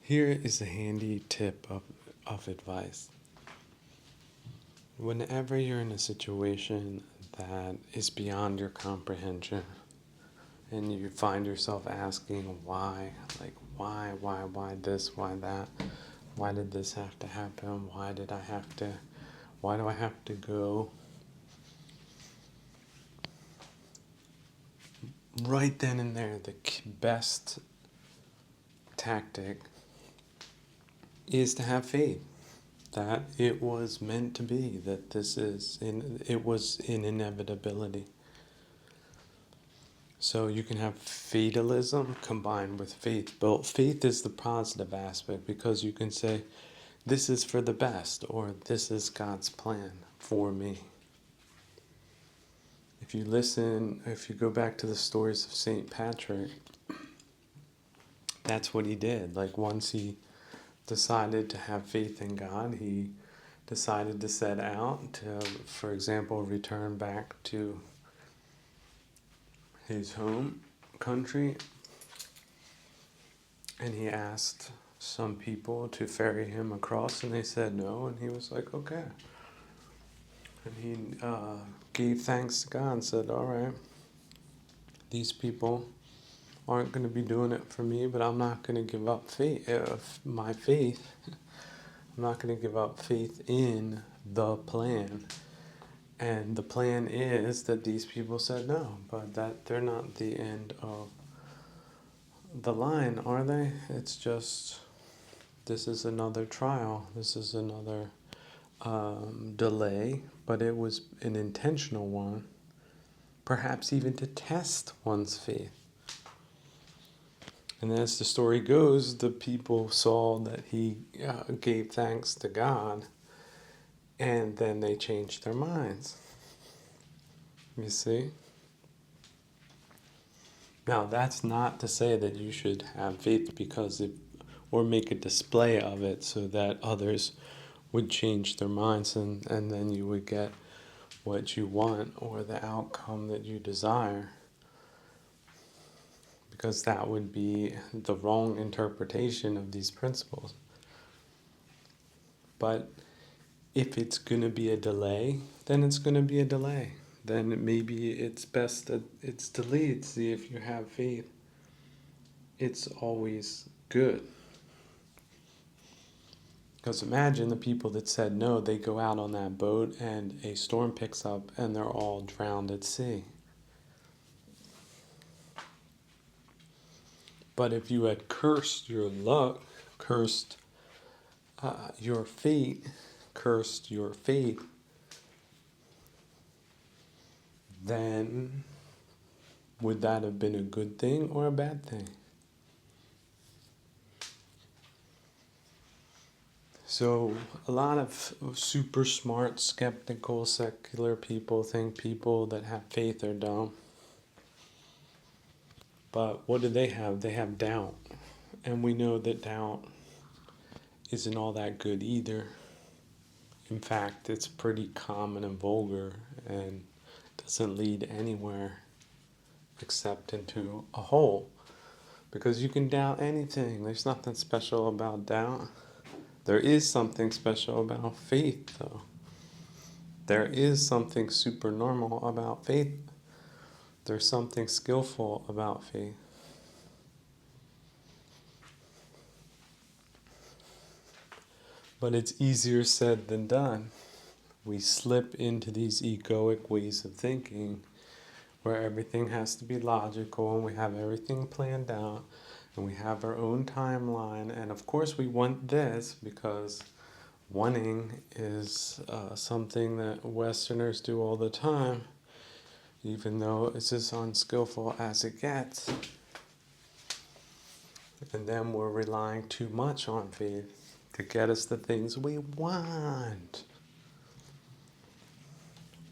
Here is a handy tip of advice. Whenever you're in a situation that is beyond your comprehension and you find yourself asking why, like why this, why that, why did this have to happen, why do I have to go? Right then and there, the best tactic is to have faith that it was meant to be, that it was an inevitability. So you can have fatalism combined with faith. But faith is the positive aspect because you can say, this is for the best, or this is God's plan for me. If you go back to the stories of St. Patrick, that's what he did. Like once he decided to have faith in God, he decided to set out to, for example, return back to his home country, and he asked some people to ferry him across, and they said no, and he was like, okay. And he gave thanks to God and said, all right, these people aren't going to be doing it for me, but I'm not going to give up my faith. I'm not going to give up faith in the plan. And the plan is that these people said no, but that they're not the end of the line, are they? It's just, this is another trial. This is another delay, but it was an intentional one, perhaps even to test one's faith. And as the story goes, the people saw that he gave thanks to God, and then they changed their minds. You see? Now, that's not to say that you should have faith or make a display of it so that others would change their minds and then you would get what you want or the outcome that you desire. Because that would be the wrong interpretation of these principles. But if it's going to be a delay, then it's going to be a delay. Then maybe it's best that it's delayed. See, if you have faith, it's always good. Because imagine the people that said no, they go out on that boat and a storm picks up and they're all drowned at sea. But if you had cursed your luck, cursed your fate, then would that have been a good thing or a bad thing? So a lot of super smart, skeptical, secular people think people that have faith are dumb. But what do they have? They have doubt. And we know that doubt isn't all that good either. In fact, it's pretty common and vulgar and doesn't lead anywhere except into a hole. Because you can doubt anything. There's nothing special about doubt. There is something special about faith, though. There is something super normal about faith. There's something skillful about faith. But it's easier said than done. We slip into these egoic ways of thinking where everything has to be logical and we have everything planned out and we have our own timeline. And of course we want this because wanting is something that Westerners do all the time, even though it's as unskillful as it gets. And then we're relying too much on faith to get us the things we want,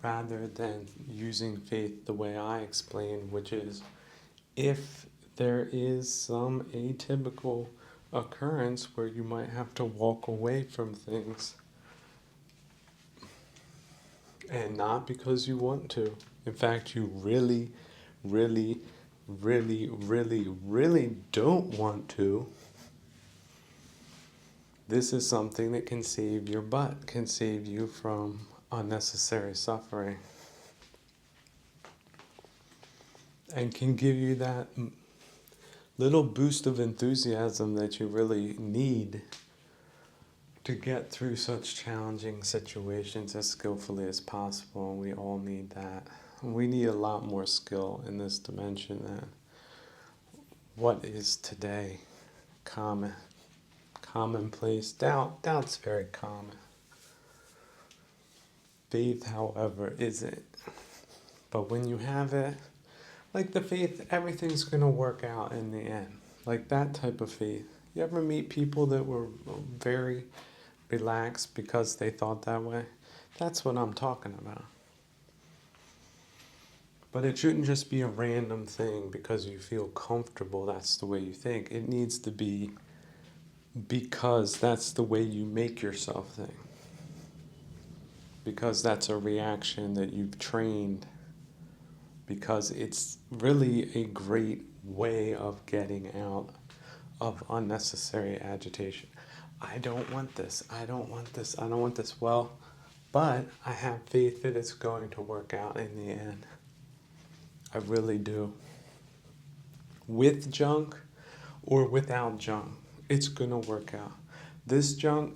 rather than using faith the way I explained, which is if there is some atypical occurrence where you might have to walk away from things, and not because you want to. In fact, you really, really, really, really, really don't want to. This is something that can save your butt, can save you from unnecessary suffering, and can give you that little boost of enthusiasm that you really need to get through such challenging situations as skillfully as possible. We all need that. We need a lot more skill in this dimension than what is today commonplace. Doubt's very common. Faith, however, isn't. But when you have it, like the faith, everything's going to work out in the end. Like that type of faith. You ever meet people that were very relaxed because they thought that way? That's what I'm talking about. But it shouldn't just be a random thing because you feel comfortable, that's the way you think. It needs to be because that's the way you make yourself think. Because that's a reaction that you've trained. Because it's really a great way of getting out of unnecessary agitation. I don't want this. I don't want this. I don't want this. Well, but I have faith that it's going to work out in the end. I really do. With junk or without junk, it's going to work out. This junk,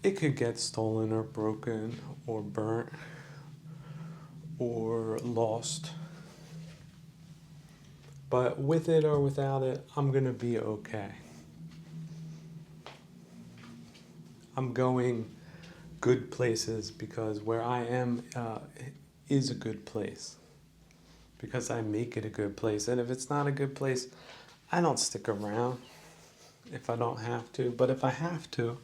it could get stolen or broken or burnt or lost. But with it or without it, I'm going to be okay. I'm going good places because where I am is a good place. Because I make it a good place. And if it's not a good place, I don't stick around if I don't have to. But if I have to,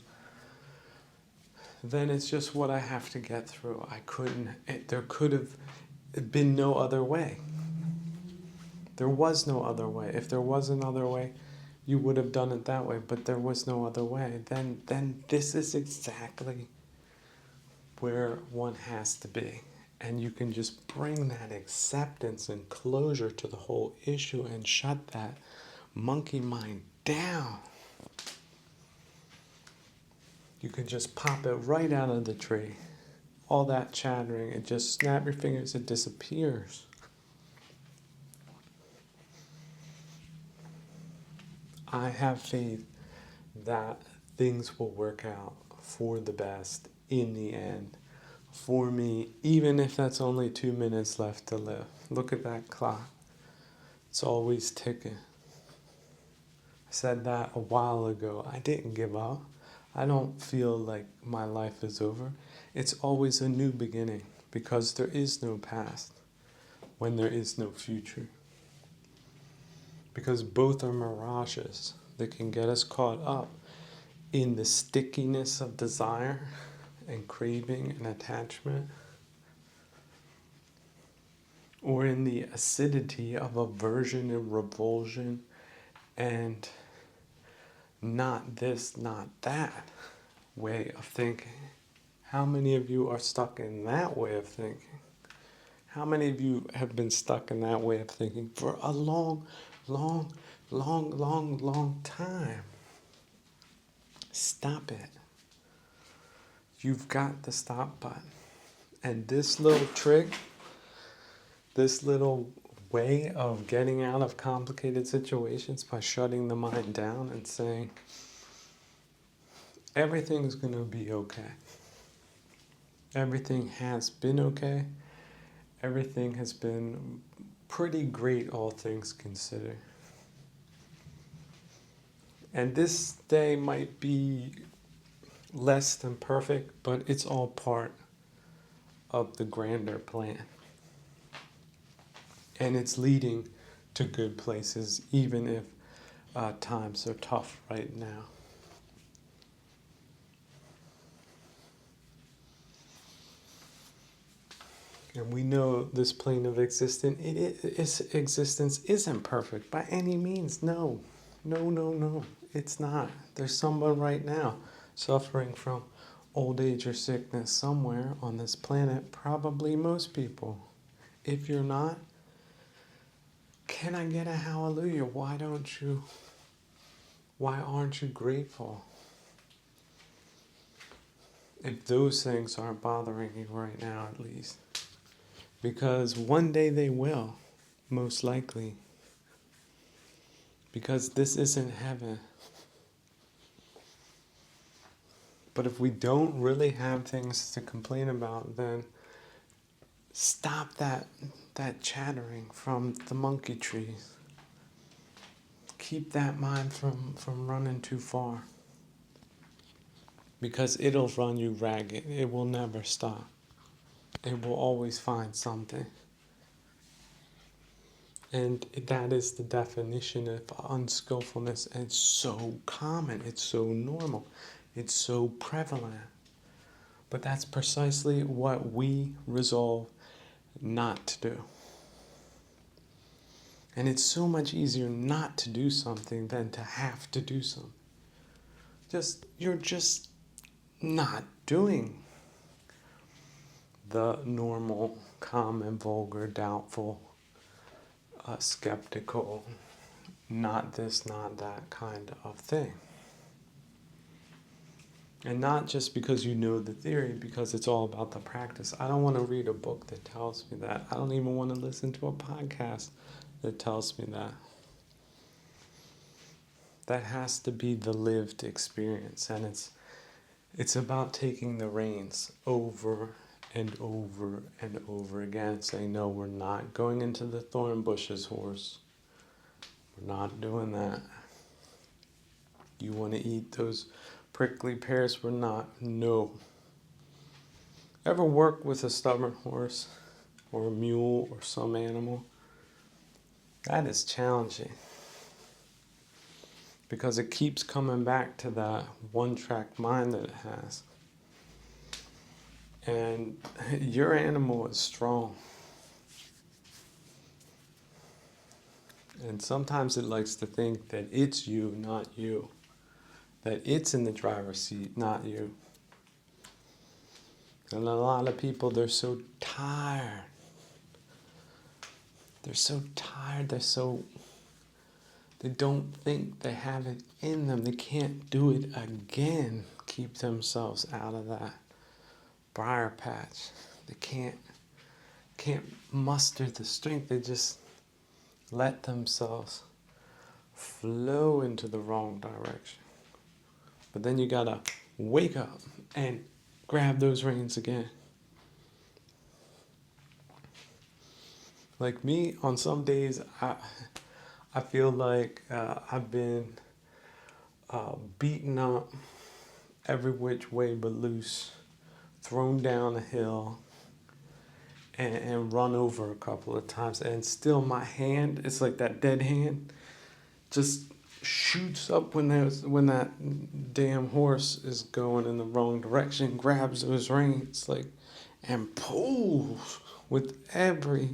then it's just what I have to get through. There could have been no other way. There was no other way. If there was another way, you would have done it that way. But there was no other way. Then this is exactly where one has to be. And you can just bring that acceptance and closure to the whole issue and shut that monkey mind down. You can just pop it right out of the tree. All that chattering, it just snap your fingers, it disappears. I have faith that things will work out for the best in the end. For me, even if that's only 2 minutes left to live. Look at that clock. It's always ticking. I said that a while ago. I didn't give up. I don't feel like my life is over. It's always a new beginning because there is no past when there is no future. Because both are mirages that can get us caught up in the stickiness of desire and craving and attachment, or in the acidity of aversion and revulsion and not this, not that way of thinking. How many of you are stuck in that way of thinking? How many of you have been stuck in that way of thinking for a long time? Stop it. You've got the stop button. And this little trick, this little way of getting out of complicated situations by shutting the mind down and saying, everything's going to be okay. Everything has been okay. Everything has been pretty great, all things considered. And this day might be less than perfect, but it's all part of the grander plan. And it's leading to good places, even if times are tough right now. And we know this plane of existence, existence isn't perfect by any means. No, it's not. There's someone right now suffering from old age or sickness somewhere on this planet, probably most people. If you're not, can I get a hallelujah? Why aren't you grateful? if those things aren't bothering you right now, at least. Because one day they will, most likely. Because this isn't heaven. But if we don't really have things to complain about, then stop that chattering from the monkey trees. Keep that mind from running too far. Because it'll run you ragged. It will never stop. It will always find something. And that is the definition of unskillfulness. And it's so common. It's so normal. It's so prevalent. But that's precisely what we resolve not to do. And it's so much easier not to do something than to have to do something. You're just not doing the normal, common, vulgar, doubtful, skeptical, not this, not that kind of thing. And not just because you know the theory, because it's all about the practice. I don't want to read a book that tells me that. I don't even want to listen to a podcast that tells me that. That has to be the lived experience. And it's about taking the reins over and over and over again, saying, no, we're not going into the thorn bushes, horse. We're not doing that. You want to eat those prickly pears? We're not. No. Ever work with a stubborn horse or a mule or some animal? That is challenging. Because it keeps coming back to that one-track mind that it has. And your animal is strong. And sometimes it likes to think that it's you, not you. That it's in the driver's seat, not you. And a lot of people, they're so tired. They're so tired, they don't think they have it in them. They can't do it again. Keep themselves out of that briar patch. They can't muster the strength. They just let themselves flow into the wrong direction. But then you gotta wake up and grab those reins again. Like me, on some days, I feel like I've been beaten up every which way but loose, thrown down a hill, and run over a couple of times. And still my hand, it's like that dead hand, just shoots up when that damn horse is going in the wrong direction, grabs those reins, and pulls with every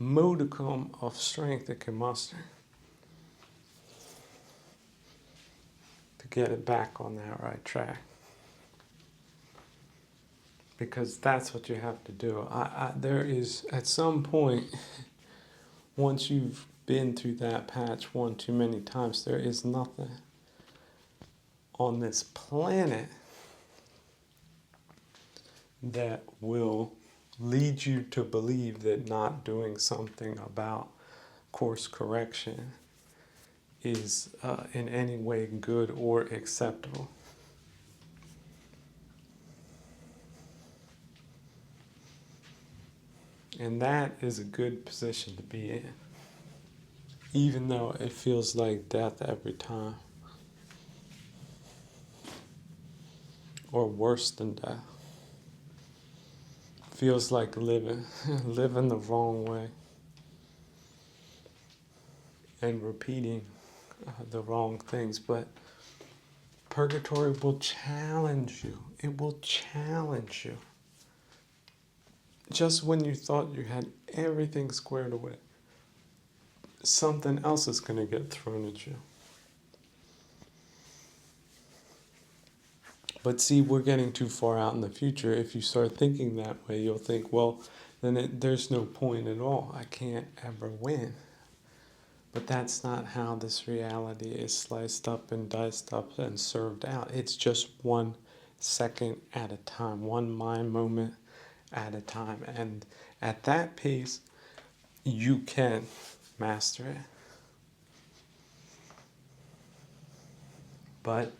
modicum of strength it can muster to get it back on that right track. Because that's what you have to do. There is, at some point, once you've been through that patch one too many times, there is nothing on this planet that will lead you to believe that not doing something about course correction is in any way good or acceptable. And that is a good position to be in, even though it feels like death every time, or worse than death. Feels like living the wrong way, and repeating the wrong things. But purgatory will challenge you. It will challenge you. Just when you thought you had everything squared away, something else is going to get thrown at you. But see, we're getting too far out in the future. If you start thinking that way, you'll think, well, then there's no point at all. I can't ever win. But that's not how this reality is sliced up and diced up and served out. It's just one second at a time, one mind moment at a time. And at that pace, you can master it. But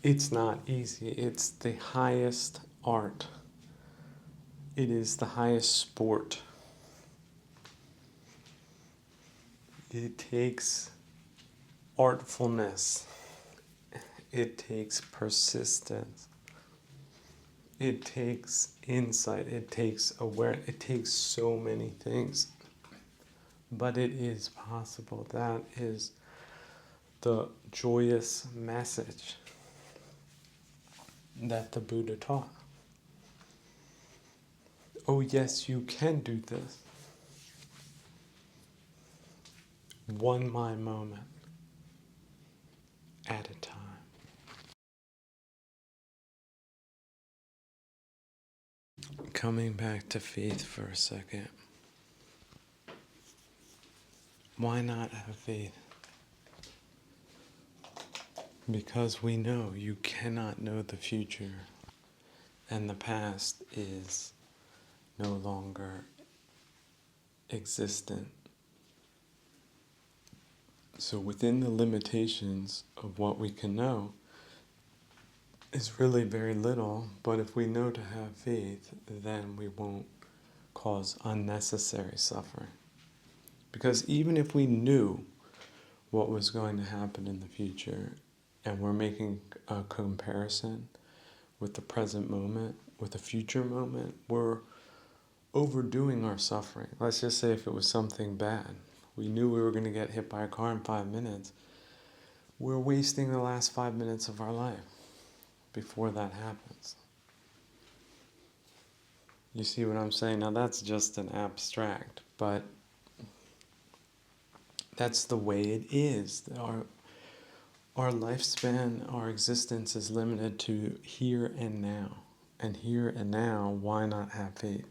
it's not easy. It's the highest art. It is the highest sport. It takes artfulness. It takes persistence. It takes insight. It takes awareness. It takes so many things. But it is possible. That is the joyous message that the Buddha taught. Oh, yes, you can do this. One mind moment at a time. Coming back to faith for a second. Why not have faith? Because we know you cannot know the future, and the past is no longer existent. So within the limitations of what we can know is really very little, but if we know to have faith, then we won't cause unnecessary suffering. Because even if we knew what was going to happen in the future, and we're making a comparison with the present moment, with the future moment, we're overdoing our suffering. Let's just say if it was something bad, we knew we were going to get hit by a car in 5 minutes, we're wasting the last 5 minutes of our life before that happens. You see what I'm saying? Now that's just an abstract, but that's the way it is. Our lifespan, our existence is limited to here and now. And here and now, why not have faith?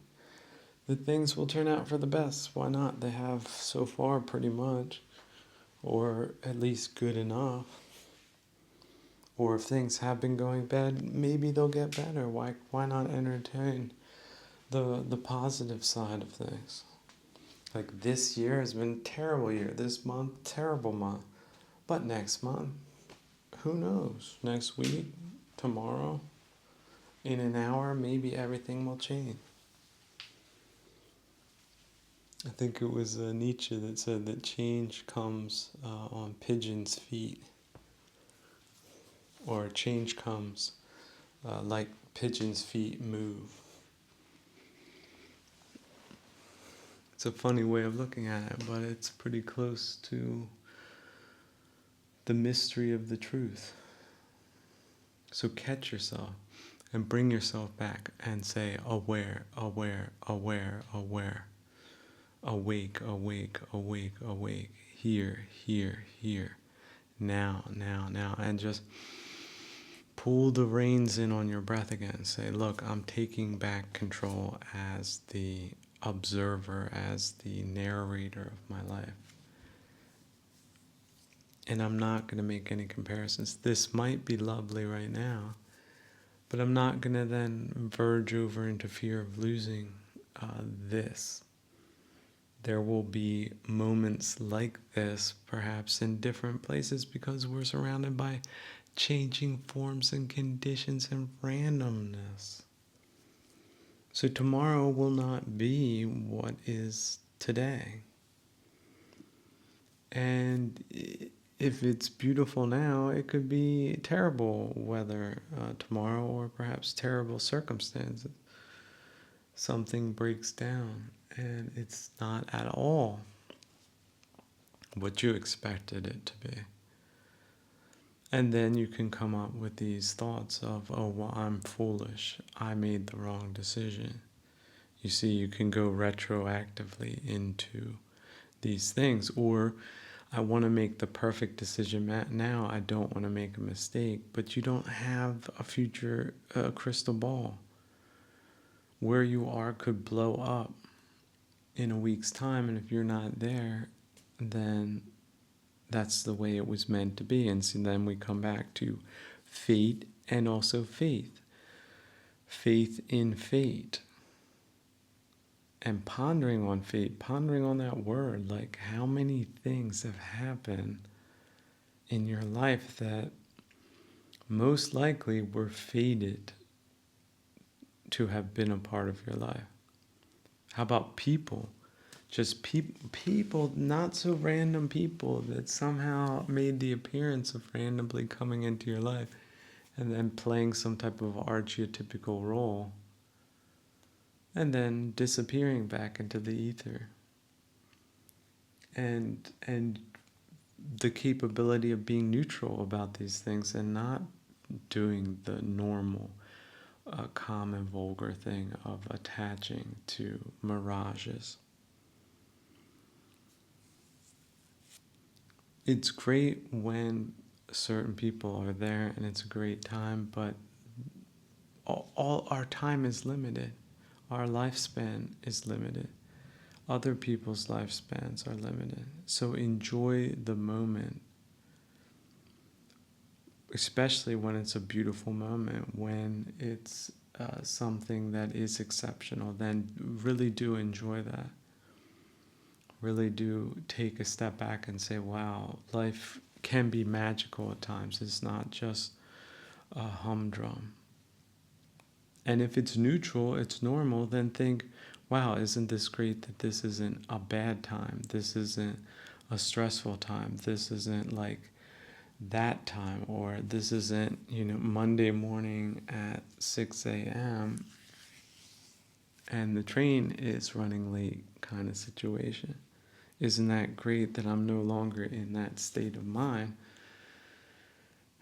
That things will turn out for the best. Why not? They have so far pretty much, or at least good enough. Or if things have been going bad, maybe they'll get better. Why not entertain the positive side of things? Like this year has been a terrible year. This month, terrible month. But next month, who knows? Next week, tomorrow, in an hour, maybe everything will change. I think it was Nietzsche that said that change comes on pigeons' feet, or change comes like pigeons' feet move. It's a funny way of looking at it, but it's pretty close to the mystery of the truth. So catch yourself and bring yourself back and say, aware, aware, aware, aware. Awake, awake, awake, awake. Here, here, here. Now, now, now. And just pull the reins in on your breath again. Say, look, I'm taking back control as the observer, as the narrator of my life. And I'm not going to make any comparisons. This might be lovely right now, but I'm not going to then verge over into fear of losing this. There will be moments like this, perhaps in different places, because we're surrounded by changing forms and conditions and randomness. So tomorrow will not be what is today. And if it's beautiful now, it could be terrible weather tomorrow, or perhaps terrible circumstances. Something breaks down, and it's not at all what you expected it to be. And then you can come up with these thoughts of, oh, well, I'm foolish. I made the wrong decision. You see, you can go retroactively into these things. Or, I want to make the perfect decision now. I don't want to make a mistake. But you don't have a future crystal ball. Where you are could blow up in a week's time. And if you're not there, then that's the way it was meant to be. And so then we come back to fate and also faith. faith in fate, and pondering on fate, pondering on that word, like how many things have happened in your life that most likely were fated to have been a part of your life. How about people? Just people, not so random people that somehow made the appearance of randomly coming into your life and then playing some type of archetypical role and then disappearing back into the ether. And the capability of being neutral about these things and not doing the normal common vulgar thing of attaching to mirages. It's great when certain people are there and it's a great time, but all our time is limited. Our lifespan is limited. Other people's lifespans are limited. So enjoy the moment, especially when it's a beautiful moment, when it's something that is exceptional. Then really do enjoy that. Really do take a step back and say, wow, life can be magical at times. It's not just a humdrum. And if it's neutral, it's normal, then think, wow, isn't this great that this isn't a bad time? This isn't a stressful time. This isn't like that time, or this isn't, Monday morning at 6 a.m. and the train is running late kind of situation. Isn't that great that I'm no longer in that state of mind?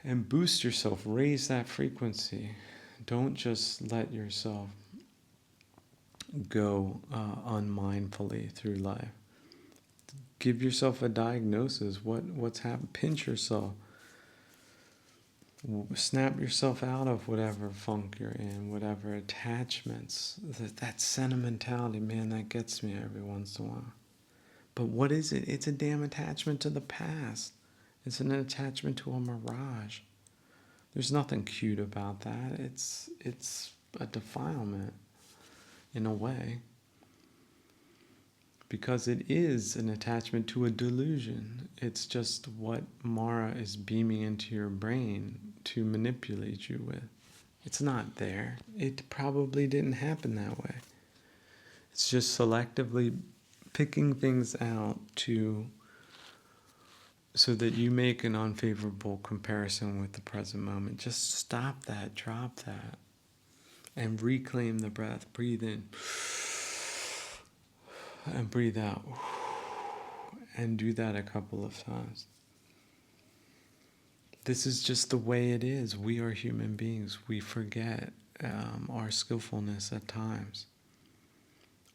And boost yourself, raise that frequency. Don't just let yourself go unmindfully through life. Give yourself a diagnosis. What's happened? Pinch yourself. Snap yourself out of whatever funk you're in, whatever attachments. That sentimentality, man, that gets me every once in a while. But what is it? It's a damn attachment to the past. It's an attachment to a mirage. There's nothing cute about that. It's a defilement in a way, because it is an attachment to a delusion. It's just what Mara is beaming into your brain to manipulate you with. It's not there. It probably didn't happen that way. It's just selectively picking things out so that you make an unfavorable comparison with the present moment. Just stop that, drop that, and reclaim the breath. Breathe in and breathe out. And do that a couple of times. This is just the way it is. We are human beings. We forget our skillfulness at times.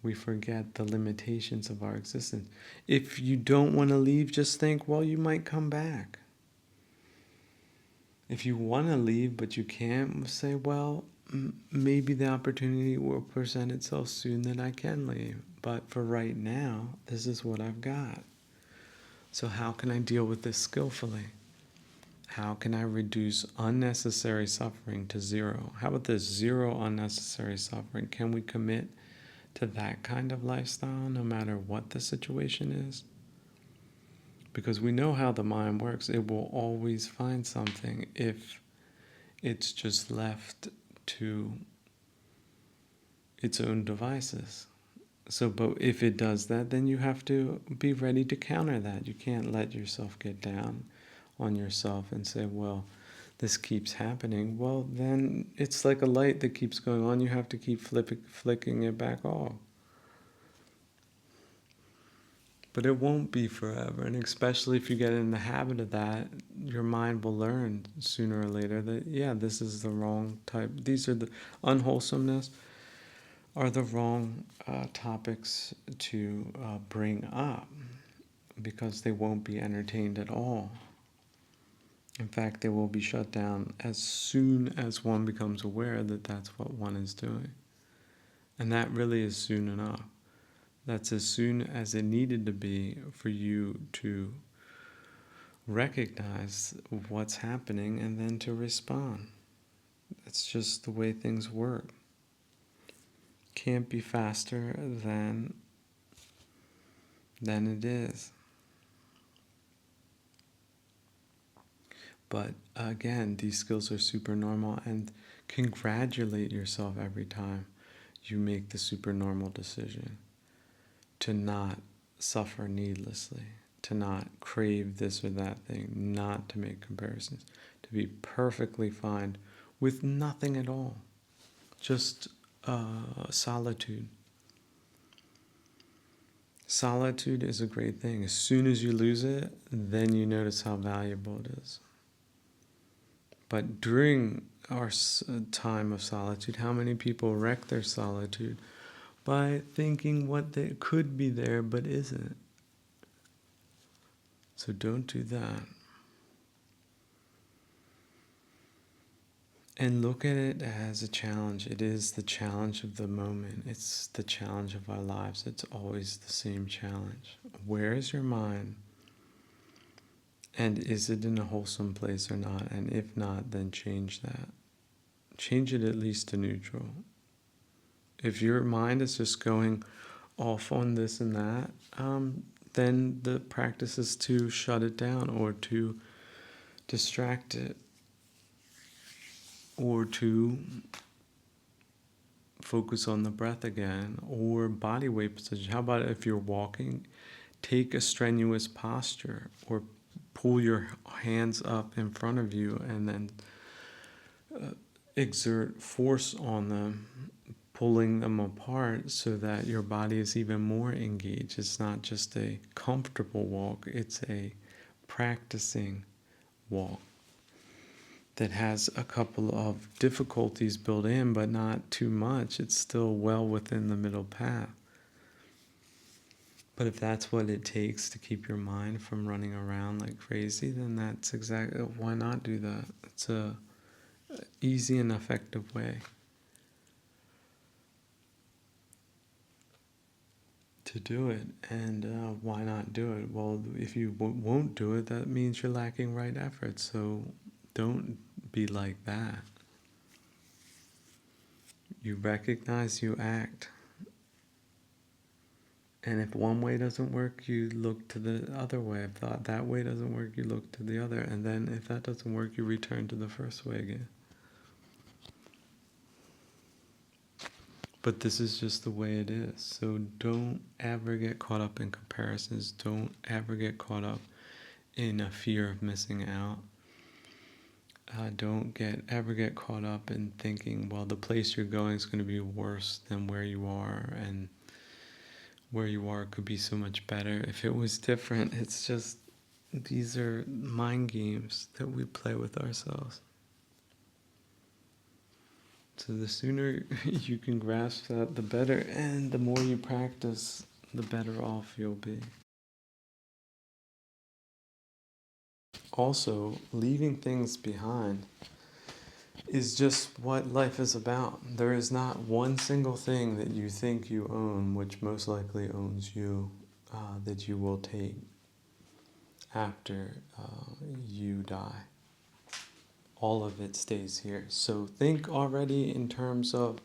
We forget the limitations of our existence. If you don't want to leave, just think, well, you might come back. If you want to leave but you can't, say, well, maybe the opportunity will present itself soon that I can leave. But for right now, this is what I've got. So how can I deal with this skillfully? How can I reduce unnecessary suffering to zero? How about this? Zero unnecessary suffering. Can we commit to that kind of lifestyle no matter what the situation is? Because we know how the mind works. It will always find something if it's just left to its own devices. So, but if it does that, then you have to be ready to counter that. You can't let yourself get down on yourself and say, well, this keeps happening. Well, then it's like a light that keeps going on. You have to keep flicking it back off. But it won't be forever. And especially if you get in the habit of that, your mind will learn sooner or later that, yeah, this is the wrong type. These are the unwholesomeness are the wrong topics to bring up, because they won't be entertained at all. In fact, they will be shut down as soon as one becomes aware that that's what one is doing. And that really is soon enough. That's as soon as it needed to be for you to recognize what's happening and then to respond. That's just the way things work. can't be faster than it is. But again, these skills are super normal, and congratulate yourself every time you make the super normal decision to not suffer needlessly, to not crave this or that thing, not to make comparisons, to be perfectly fine with nothing at all, just solitude. Solitude is a great thing. As soon as you lose it, then you notice how valuable it is. But during our time of solitude, how many people wreck their solitude by thinking what they could be there but isn't? So don't do that. And look at it as a challenge. It is the challenge of the moment. It's the challenge of our lives. It's always the same challenge. Where is your mind? And is it in a wholesome place or not? And if not, then change that. Change it at least to neutral. If your mind is just going off on this and that, then the practice is to shut it down or to distract it or to focus on the breath again or body weight position. How about if you're walking, take a strenuous posture or pull your hands up in front of you and then exert force on them, pulling them apart so that your body is even more engaged. It's not just a comfortable walk, it's a practicing walk that has a couple of difficulties built in, but not too much. It's still well within the middle path. But if that's what it takes to keep your mind from running around like crazy, then that's exactly, why not do that? It's a easy and effective way to do it. And why not do it? Well, if you won't do it, that means you're lacking right effort. So don't be like that. You recognize, you act. And if one way doesn't work, you look to the other way. If that way doesn't work, you look to the other. And then if that doesn't work, you return to the first way again. But this is just the way it is. So don't ever get caught up in comparisons. Don't ever get caught up in a fear of missing out. Don't ever get caught up in thinking, well, the place you're going is going to be worse than where you are, and where you are could be so much better. If it was different, it's just, these are mind games that we play with ourselves. So the sooner you can grasp that, the better, and the more you practice, the better off you'll be. Also, leaving things behind is just what life is about. There is not one single thing that you think you own, which most likely owns you, that you will take after you die. All of it stays here. So think already in terms of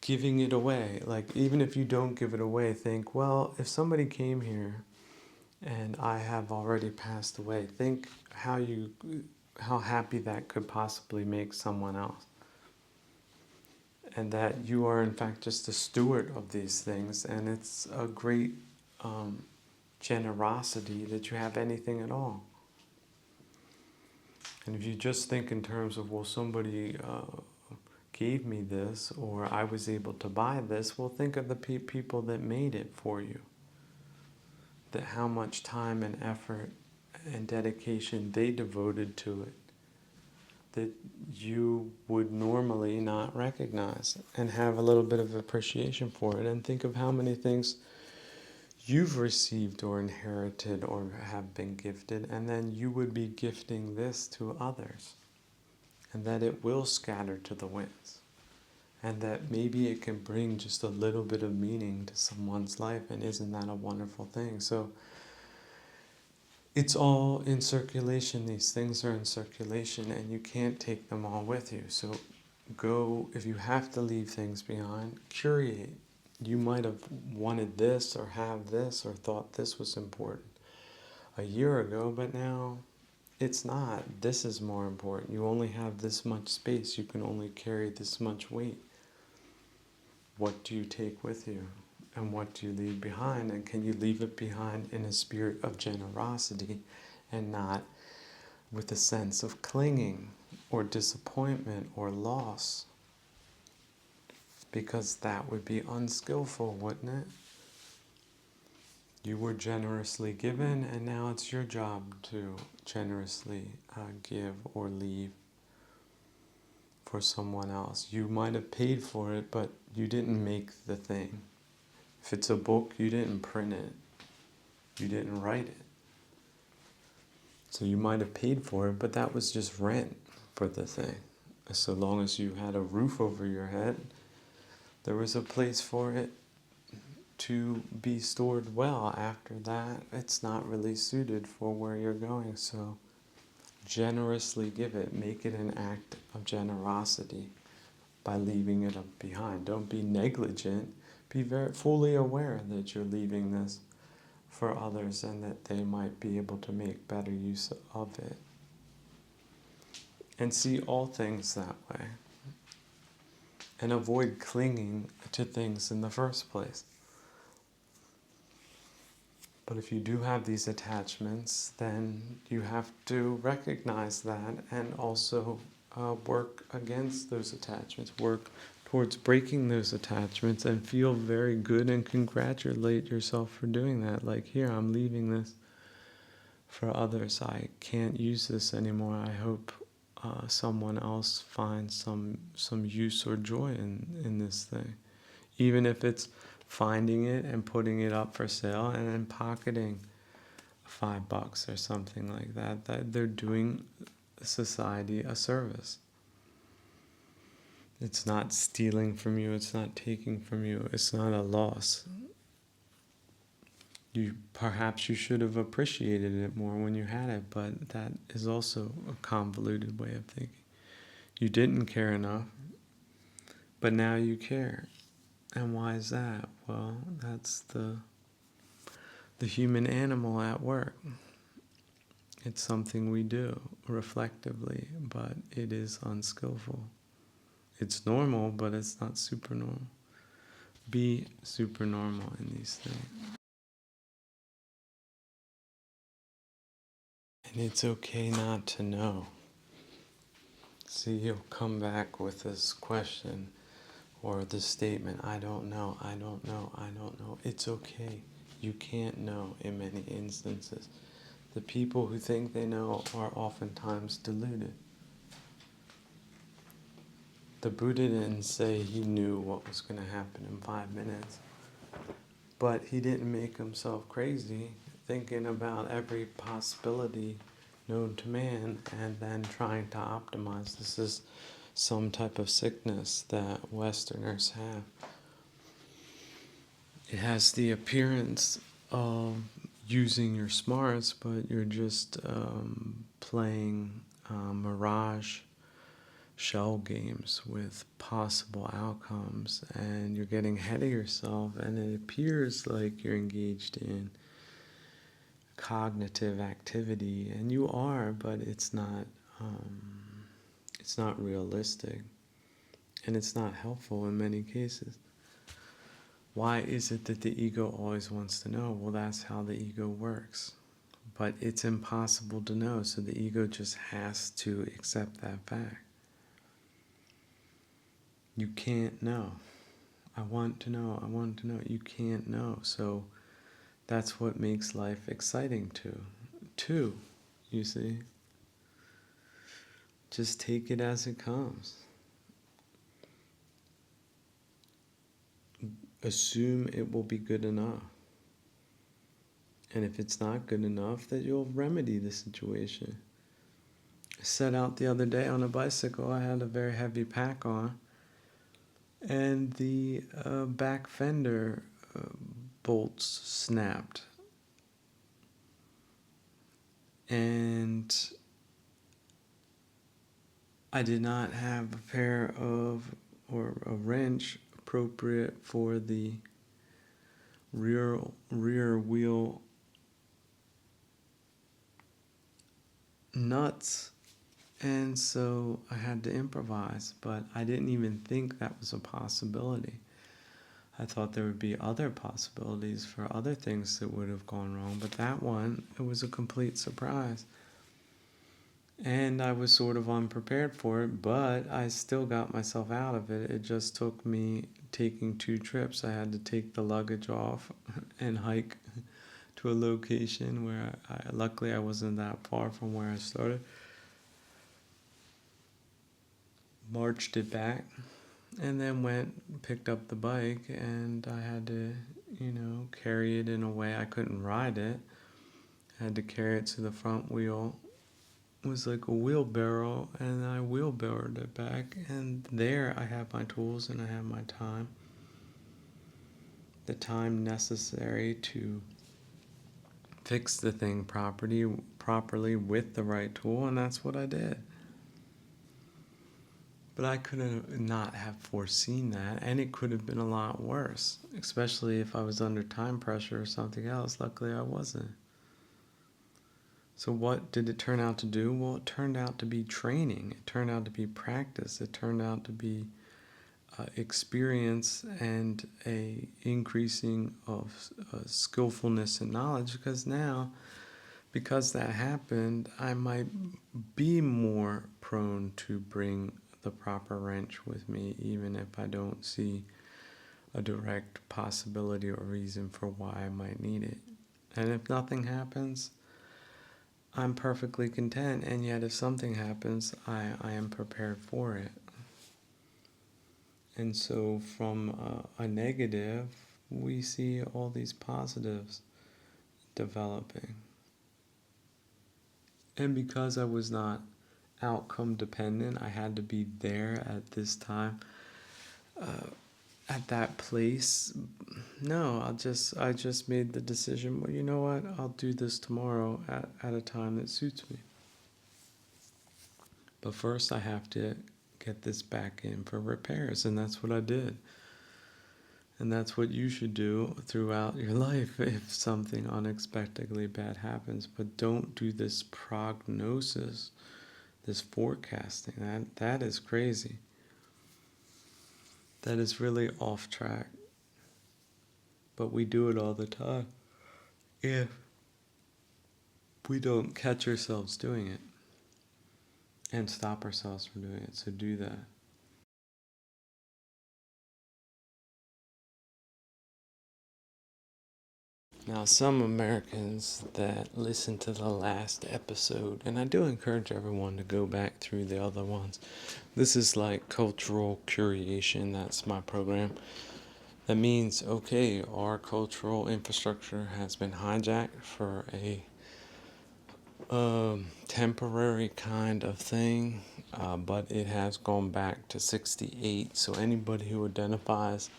giving it away. Like, even if you don't give it away, think, well, if somebody came here and I have already passed away, think how happy that could possibly make someone else. And that you are in fact just a steward of these things, and it's a great generosity that you have anything at all. And if you just think in terms of, well, somebody gave me this, or I was able to buy this, well, think of the people that made it for you. That how much time and effort and dedication they devoted to it, that you would normally not recognize, and have a little bit of appreciation for it. And think of how many things you've received or inherited or have been gifted, and then you would be gifting this to others, and that it will scatter to the winds, and that maybe it can bring just a little bit of meaning to someone's life. And isn't that a wonderful thing? So it's all in circulation. These things are in circulation, and you can't take them all with you. So go, if you have to leave things behind, curate. You might have wanted this or have this or thought this was important a year ago, but now it's not. This is more important. You only have this much space. You can only carry this much weight. What do you take with you? And what do you leave behind? And can you leave it behind in a spirit of generosity and not with a sense of clinging or disappointment or loss? Because that would be unskillful, wouldn't it? You were generously given, and now it's your job to generously give or leave for someone else. You might have paid for it, but you didn't make the thing. If it's a book, you didn't print it. You didn't write it. So you might have paid for it, but that was just rent for the thing. So long as you had a roof over your head, there was a place for it to be stored well. After that, it's not really suited for where you're going. So generously give it. Make it an act of generosity by leaving it behind. Don't be negligent. Be very fully aware that you're leaving this for others and that they might be able to make better use of it. And see all things that way. And avoid clinging to things in the first place. But if you do have these attachments, then you have to recognize that and also work against those attachments, work towards breaking those attachments and feel very good and congratulate yourself for doing that. Like, here, I'm leaving this for others. I can't use this anymore. I hope someone else finds some use or joy in this thing. Even if it's finding it and putting it up for sale and then pocketing $5 or something like that, that they're doing society a service. It's not stealing from you, it's not taking from you, it's not a loss. Perhaps you should have appreciated it more when you had it, but that is also a convoluted way of thinking. You didn't care enough, but now you care. And why is that? Well, that's the human animal at work. It's something we do reflectively, but it is unskillful. It's normal, but it's not super normal. Be super normal in these things. And it's okay not to know. See, you'll come back with this question or this statement, I don't know, I don't know, I don't know. It's okay. You can't know in many instances. The people who think they know are oftentimes deluded. The Buddha didn't say he knew what was going to happen in 5 minutes, but he didn't make himself crazy thinking about every possibility known to man and then trying to optimize. This is some type of sickness that Westerners have. It has the appearance of using your smarts, but you're just playing mirage shell games with possible outcomes, and you're getting ahead of yourself, and it appears like you're engaged in cognitive activity, and you are, but it's not realistic, and it's not helpful in many cases. Why is it that the ego always wants to know? Well, that's how the ego works. But it's impossible to know, so the ego just has to accept that fact. You can't know. I want to know, I want to know. You can't know. So that's what makes life exciting too, you see. Just take it as it comes. Assume it will be good enough. And if it's not good enough, that you'll remedy the situation. I set out the other day on a bicycle. I had a very heavy pack on, and the back fender bolts snapped. And I did not have a pair of, or a wrench appropriate for the rear wheel nuts, and so I had to improvise, but I didn't even think that was a possibility. I thought there would be other possibilities for other things that would have gone wrong, but that one, it was a complete surprise. And I was sort of unprepared for it, but I still got myself out of it. It just took me taking 2 trips. I had to take the luggage off and hike to a location where luckily I wasn't that far from where I started. Marched it back, and then picked up the bike, and I had to, carry it in a way I couldn't ride it. I had to carry it to the front wheel. It was like a wheelbarrow, and I wheelbarrowed it back, and there I have my tools and I have my time. The time necessary to fix the thing properly with the right tool, and that's what I did. But I could have not have foreseen that, and it could have been a lot worse, especially if I was under time pressure or something else. Luckily, I wasn't. So what did it turn out to do? Well, it turned out to be training. It turned out to be practice. It turned out to be experience and a increasing of skillfulness and knowledge, because that happened, I might be more prone to bring the proper wrench with me, even if I don't see a direct possibility or reason for why I might need it. And if nothing happens, I'm perfectly content, and yet if something happens, I am prepared for it. And so from a negative, we see all these positives developing. And because I was not outcome dependent, I had to be there at this time, at that place. No, I just made the decision, well, you know what, I'll do this tomorrow at a time that suits me. But first I have to get this back in for repairs, and that's what I did. And that's what you should do throughout your life if something unexpectedly bad happens. But don't do this prognosis, this forecasting. That is crazy. That is really off track. But we do it all the time if we don't catch ourselves doing it and stop ourselves from doing it. So do that. Now, some Americans that listen to the last episode, and I do encourage everyone to go back through the other ones. This is like cultural curation, that's my program. That means, okay, our cultural infrastructure has been hijacked for a temporary kind of thing, but it has gone back to 68. So anybody who identifies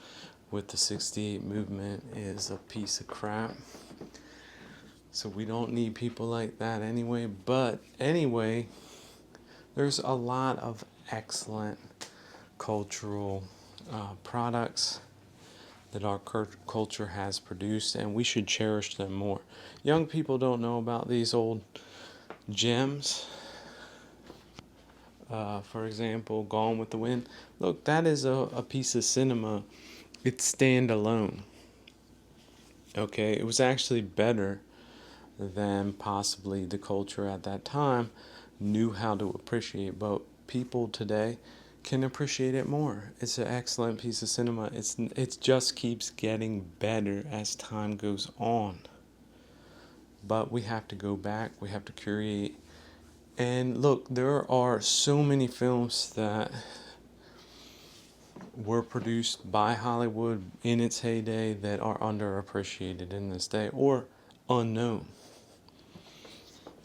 with the 68 movement is a piece of crap. So we don't need people like that anyway. But anyway, there's a lot of excellent cultural products that our culture has produced, and we should cherish them more. Young people don't know about these old gems. For example, Gone with the Wind. Look, that is a piece of cinema. It's standalone. Okay, it was actually better than possibly the culture at that time knew how to appreciate, but people today can appreciate it more. It's an excellent piece of cinema. It just keeps getting better as time goes on. But we have to go back, we have to curate. And look, there are so many films that were produced by Hollywood in its heyday that are underappreciated in this day or unknown.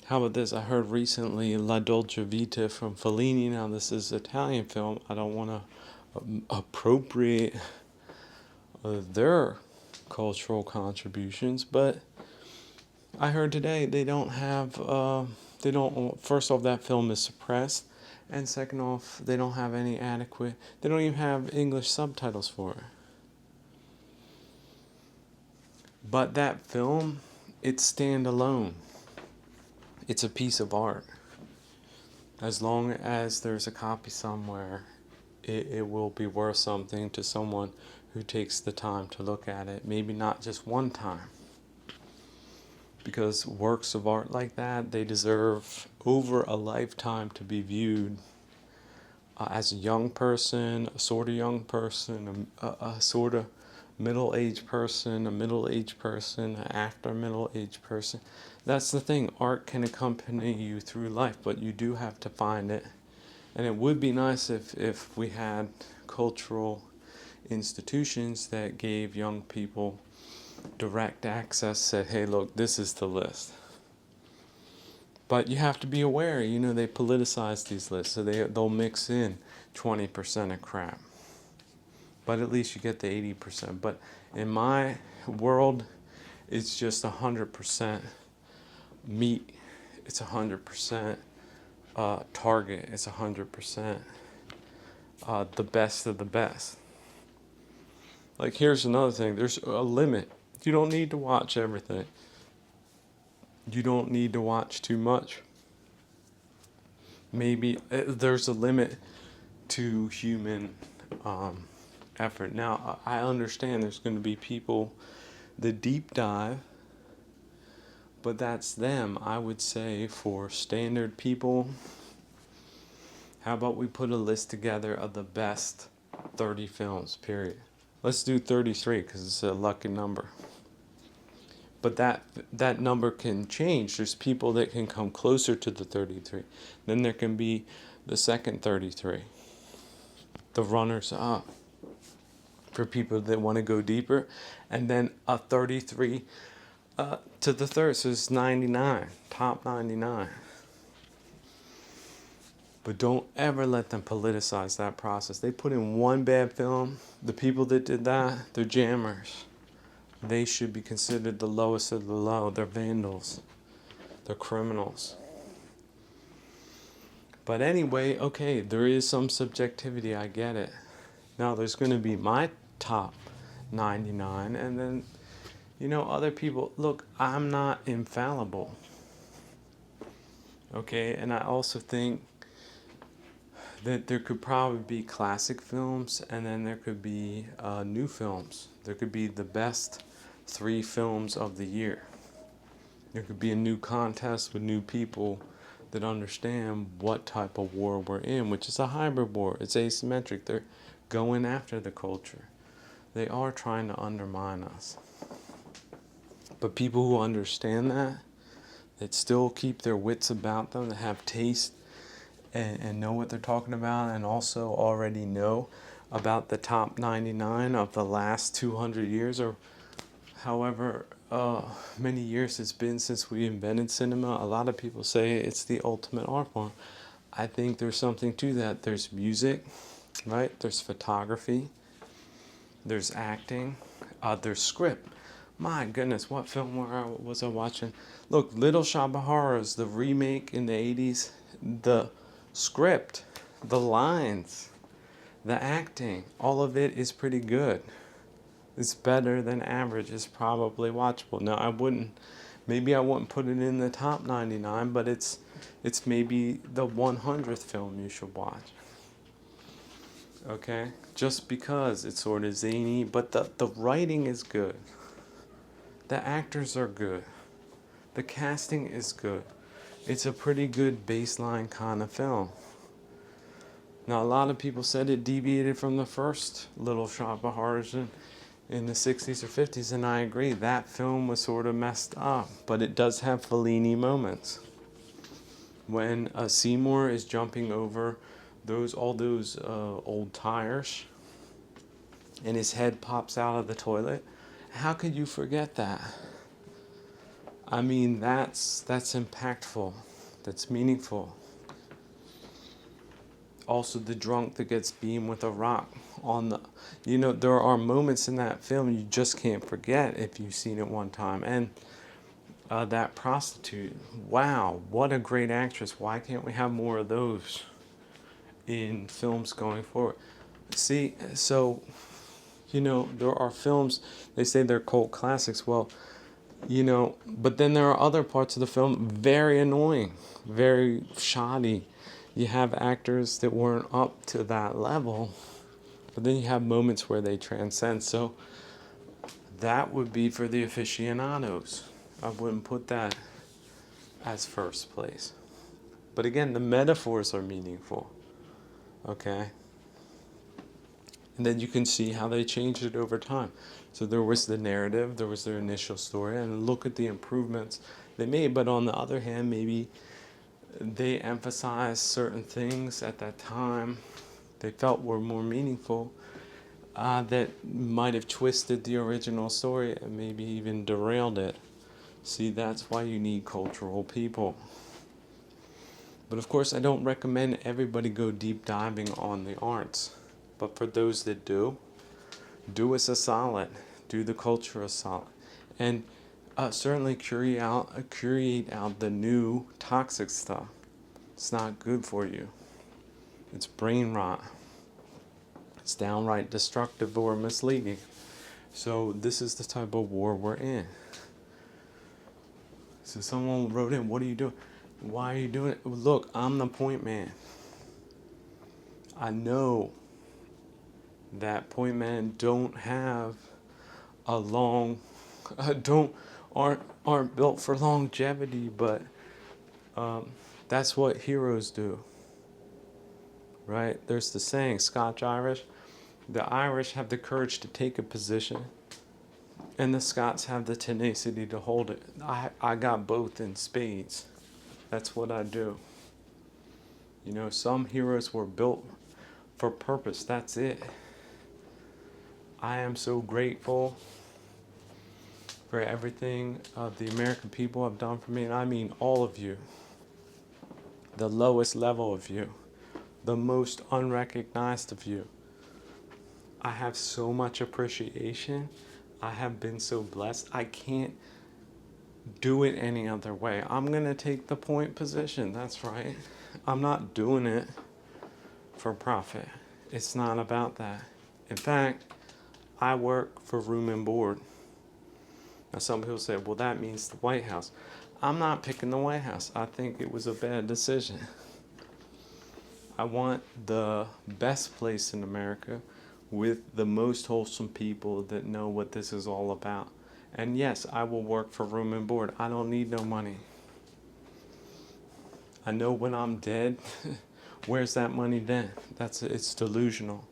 How about this? I heard recently La Dolce Vita from Fellini. Now, this is an Italian film. I don't want to appropriate their cultural contributions, but I heard today they don't have, first off, that film is suppressed, And second off, they don't have any adequate, they don't even have English subtitles for it. But that film, it's standalone. It's a piece of art. As long as there's a copy somewhere, it will be worth something to someone who takes the time to look at it. Maybe not just one time. Because works of art like that, they deserve over a lifetime to be viewed as a young person, a sort of young person, a sort of middle-aged person, a middle-aged person, an after middle-aged person. That's the thing. Art can accompany you through life, but you do have to find it. And it would be nice if we had cultural institutions that gave young people direct access, said, hey, look, this is the list. But you have to be aware, they politicize these lists, so they'll mix in 20% of crap. But at least you get the 80%. But in my world, it's just 100% meat. It's 100% Target. It's 100% the best of the best. Like, here's another thing. There's a limit. You don't need to watch everything. You don't need to watch too much. Maybe there's a limit to human effort. Now, I understand there's going to be people that deep dive, but that's them. I would say for standard people, how about we put a list together of the best 30 films, period. Let's do 33 because it's a lucky number. But that number can change. There's people that can come closer to the 33. Then there can be the second 33. The runners up for people that want to go deeper. And then a 33 to the third. So it's 99. Top 99. But don't ever let them politicize that process. They put in one bad film. The people that did that, they're jammers. They should be considered the lowest of the low. They're vandals. They're criminals. But anyway, okay, there is some subjectivity. I get it. Now, there's going to be my top 99. And then, other people. Look, I'm not infallible. Okay, and I also think that there could probably be classic films, and then there could be new films. There could be the best 3 films of the year. There could be a new contest with new people that understand what type of war we're in, which is a hybrid war. It's asymmetric. They're going after the culture. They are trying to undermine us. But people who understand that still keep their wits about them, that have taste and know what they're talking about, and also already know about the top 99 of the last 200 years, or however many years it's been since we invented cinema. A lot of people say it's the ultimate art form. I think there's something to that. There's music, right? There's photography. There's acting. There's script. My goodness, what film was I watching? Look, Little Shop of Horrors, the remake in the 80s, the script, the lines, the acting, all of it is pretty good. It's better than average. It's probably watchable. Now, I wouldn't put it in the top 99, but it's maybe the 100th film you should watch. Okay? Just because it's sort of zany, but the writing is good. The actors are good. The casting is good. It's a pretty good baseline kind of film. Now, a lot of people said it deviated from the first Little Shop of Horrors in the 60s or 50s, and I agree. That film was sort of messed up, but it does have Fellini moments. When Seymour is jumping over all those old tires, and his head pops out of the toilet, how could you forget that? I mean, that's impactful. That's meaningful. Also, the drunk that gets beamed with a rock on the... there are moments in that film you just can't forget if you've seen it one time. And that prostitute, wow, what a great actress. Why can't we have more of those? in films going forward. See, so, there are films, they say they're cult classics. Well, but then there are other parts of the film very annoying, very shoddy. You have actors that weren't up to that level, but then you have moments where they transcend. So that would be for the aficionados. I wouldn't put that as first place. But again, the metaphors are meaningful. Okay? And then you can see how they changed it over time. So there was the narrative, there was their initial story, and look at the improvements they made. But on the other hand, maybe they emphasized certain things at that time they felt were more meaningful, that might have twisted the original story and maybe even derailed it. See, that's why you need cultural people. But of course, I don't recommend everybody go deep diving on the arts. But for those that do us a solid. Do the culture a solid. And certainly create out the new toxic stuff. It's not good for you. It's brain rot. It's downright destructive or misleading. So this is the type of war we're in. So someone wrote in, what are you doing? Why are you doing it? Look, I'm the point man. I know that point men don't have a long, aren't built for longevity, but that's what heroes do, right? There's the saying, Scotch-Irish. The Irish have the courage to take a position, and the Scots have the tenacity to hold it. I got both in spades. That's what I do. Some heroes were built for purpose. That's it. I am so grateful for everything the American people have done for me, and I mean all of you. The lowest level of you. The most unrecognized of you. I have so much appreciation. I have been so blessed. I can't do it any other way. I'm going to take the point position. That's right. I'm not doing it for profit. It's not about that. In fact, I work for room and board. Now some people say, well, that means the White House. I'm not picking the White House. I think it was a bad decision. I want the best place in America with the most wholesome people that know what this is all about. And yes, I will work for room and board. I don't need no money. I know when I'm dead, where's that money then? It's delusional.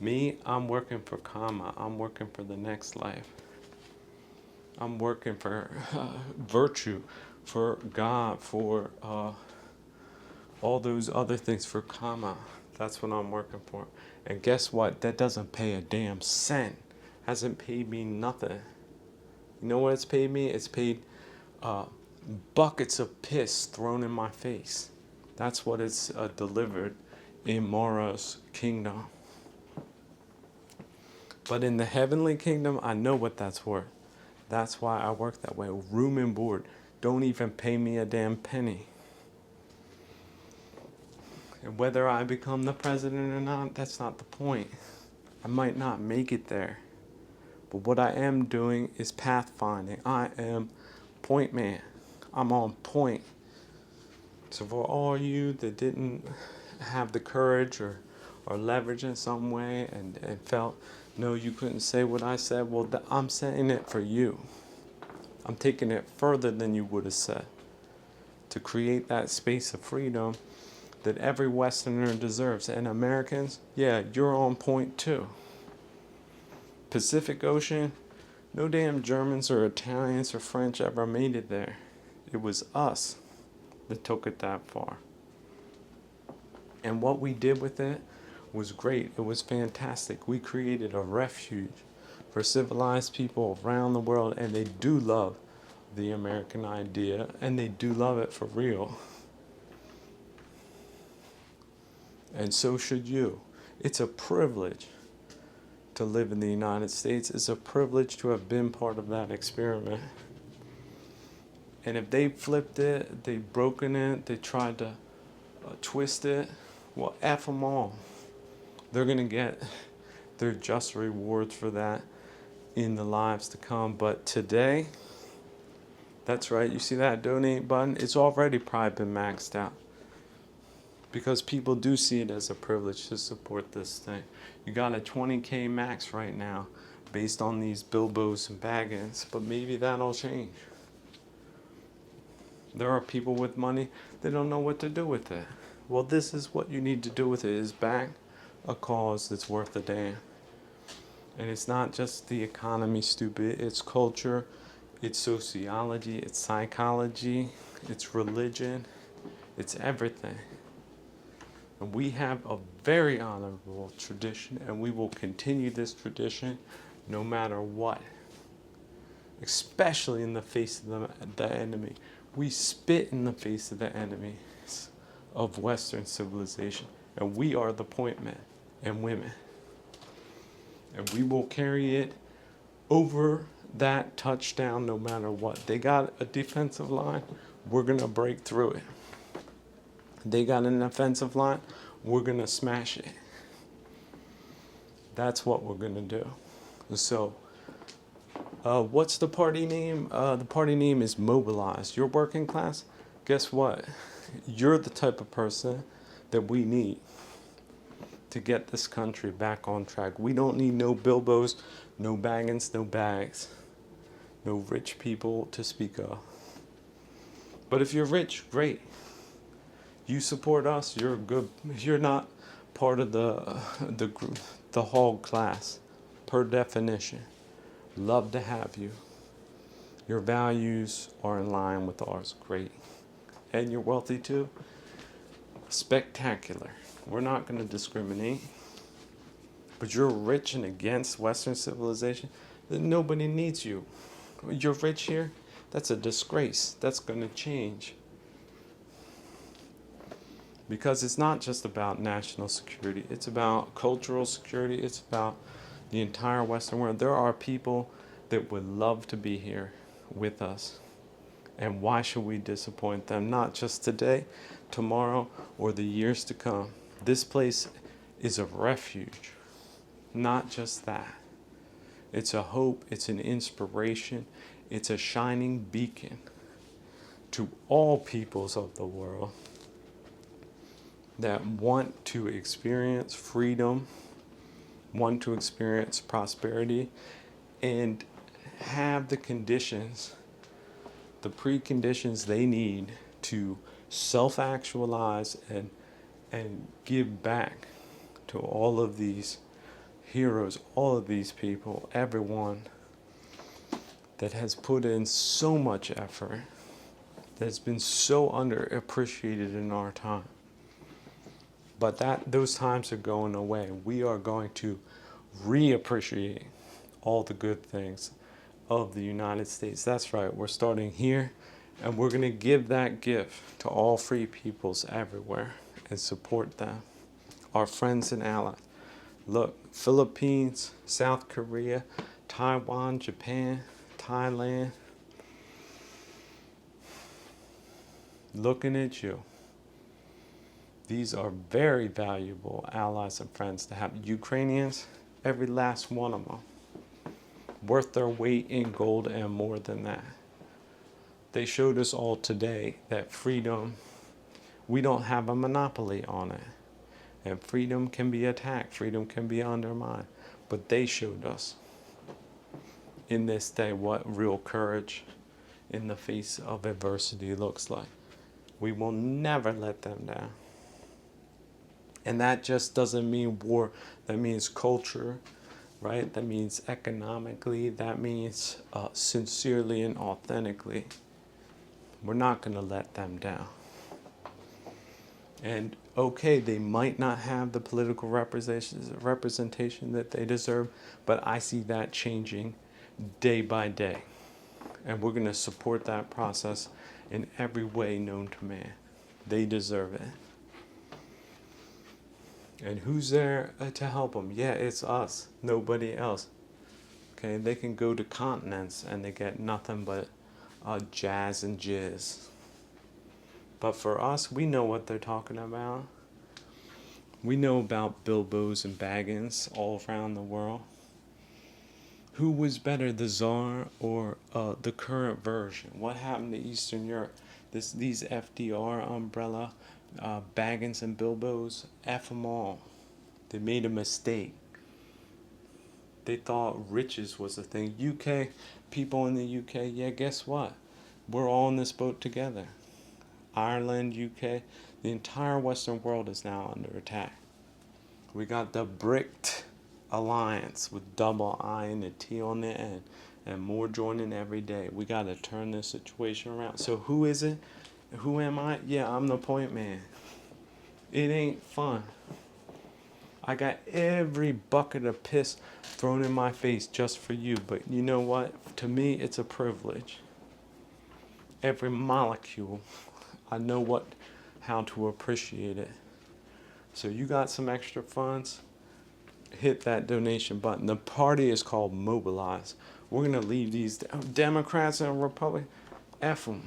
Me, I'm working for karma. I'm working for the next life. I'm working for virtue, for God, for all those other things, for karma. That's what I'm working for. And guess what? That doesn't pay a damn cent. Hasn't paid me nothing. You know what it's paid me? It's paid buckets of piss thrown in my face. That's what it's delivered in Mara's kingdom. But in the heavenly kingdom, I know what that's worth. That's why I work that way. Room and board. Don't even pay me a damn penny. And whether I become the president or not, that's not the point. I might not make it there. But what I am doing is pathfinding. I am point man. I'm on point. So for all you that didn't have the courage or leverage in some way and felt, no, you couldn't say what I said, well, I'm saying it for you. I'm taking it further than you would have said to create that space of freedom that every Westerner deserves. And Americans, yeah, you're on point too. Pacific Ocean, no damn Germans or Italians or French ever made it there. It was us that took it that far. And what we did with it was great. It was fantastic. We created a refuge for civilized people around the world, and they do love the American idea, and they do love it for real. And so should you. It's a privilege to live in the United States. It's a privilege to have been part of that experiment. And if they flipped it, they've broken it, they tried to twist it, Well, F them all. They're going to get their just rewards for that in the lives to come. But today, that's right, you see that donate button? It's already probably been maxed out. Because people do see it as a privilege to support this thing. You got a 20K max right now based on these Bilbos and Baggins, but maybe that'll change. There are people with money, they don't know what to do with it. Well, this is what you need to do with it, is back a cause that's worth a damn. And it's not just the economy, stupid. It's culture, it's sociology, it's psychology, it's religion, it's everything. And we have a very honorable tradition, and we will continue this tradition no matter what, especially in the face of the enemy. We spit in the face of the enemies of Western civilization, and we are the point men and women. And we will carry it over that touchdown no matter what. They got a defensive line, we're going to break through it. They got an offensive line, we're going to smash it. That's what we're going to do. So, what's the party name? The party name is Mobilize. You're working class? Guess what? You're the type of person that we need to get this country back on track. We don't need no Bilbos, no Baggins, no bags, no rich people to speak of. But if you're rich, great. You support us, you're good. You're not part of the group, the hog class, per definition. Love to have you. Your values are in line with ours, great. And you're wealthy too? Spectacular. We're not going to discriminate. But you're rich and against Western civilization, then nobody needs you. You're rich here? That's a disgrace. That's going to change. Because it's not just about national security, it's about cultural security, it's about the entire Western world. There are people that would love to be here with us. And why should we disappoint them? Not just today, tomorrow, or the years to come. This place is a refuge. Not just that. It's a hope, it's an inspiration, it's a shining beacon to all peoples of the world that want to experience freedom, want to experience prosperity, and have the conditions, the preconditions they need to self-actualize and give back to all of these heroes, all of these people, everyone that has put in so much effort, that's been so underappreciated in our time. But those times are going away. We are going to reappreciate all the good things of the United States. That's right, we're starting here, and we're going to give that gift to all free peoples everywhere and support them, our friends and allies. Look, Philippines, South Korea, Taiwan, Japan, Thailand, looking at you. These are very valuable allies and friends to have. Ukrainians, every last one of them, worth their weight in gold and more than that. They showed us all today that freedom, we don't have a monopoly on it. And freedom can be attacked, freedom can be undermined. But they showed us in this day what real courage in the face of adversity looks like. We will never let them down. And that just doesn't mean war. That means culture, right? That means economically. That means sincerely and authentically. We're not going to let them down. And okay, they might not have the political representation that they deserve, but I see that changing day by day. And we're going to support that process in every way known to man. They deserve it. And who's there to help them? Yeah, it's us, nobody else. Okay, they can go to continents and they get nothing but jazz and jizz. But for us, we know what they're talking about. We know about Bilbos and Baggins all around the world. Who was better, the Tsar or the current version? What happened to Eastern Europe? These FDR umbrella, Baggins and Bilbos, F them all. They made a mistake. They thought riches was a thing. UK, people in the UK, yeah, guess what? We're all in this boat together. Ireland, UK, the entire Western world is now under attack. We got the BRICT alliance with double I and a T on the end, and more joining every day. We got to turn this situation around. So who is it? Who am I? Yeah, I'm the point man. It ain't fun. I got every bucket of piss thrown in my face just for you, but you know what? To me, it's a privilege. Every molecule, I know how to appreciate it. So you got some extra funds? Hit that donation button. The party is called Mobilize. We're gonna leave these Democrats and Republicans. F them.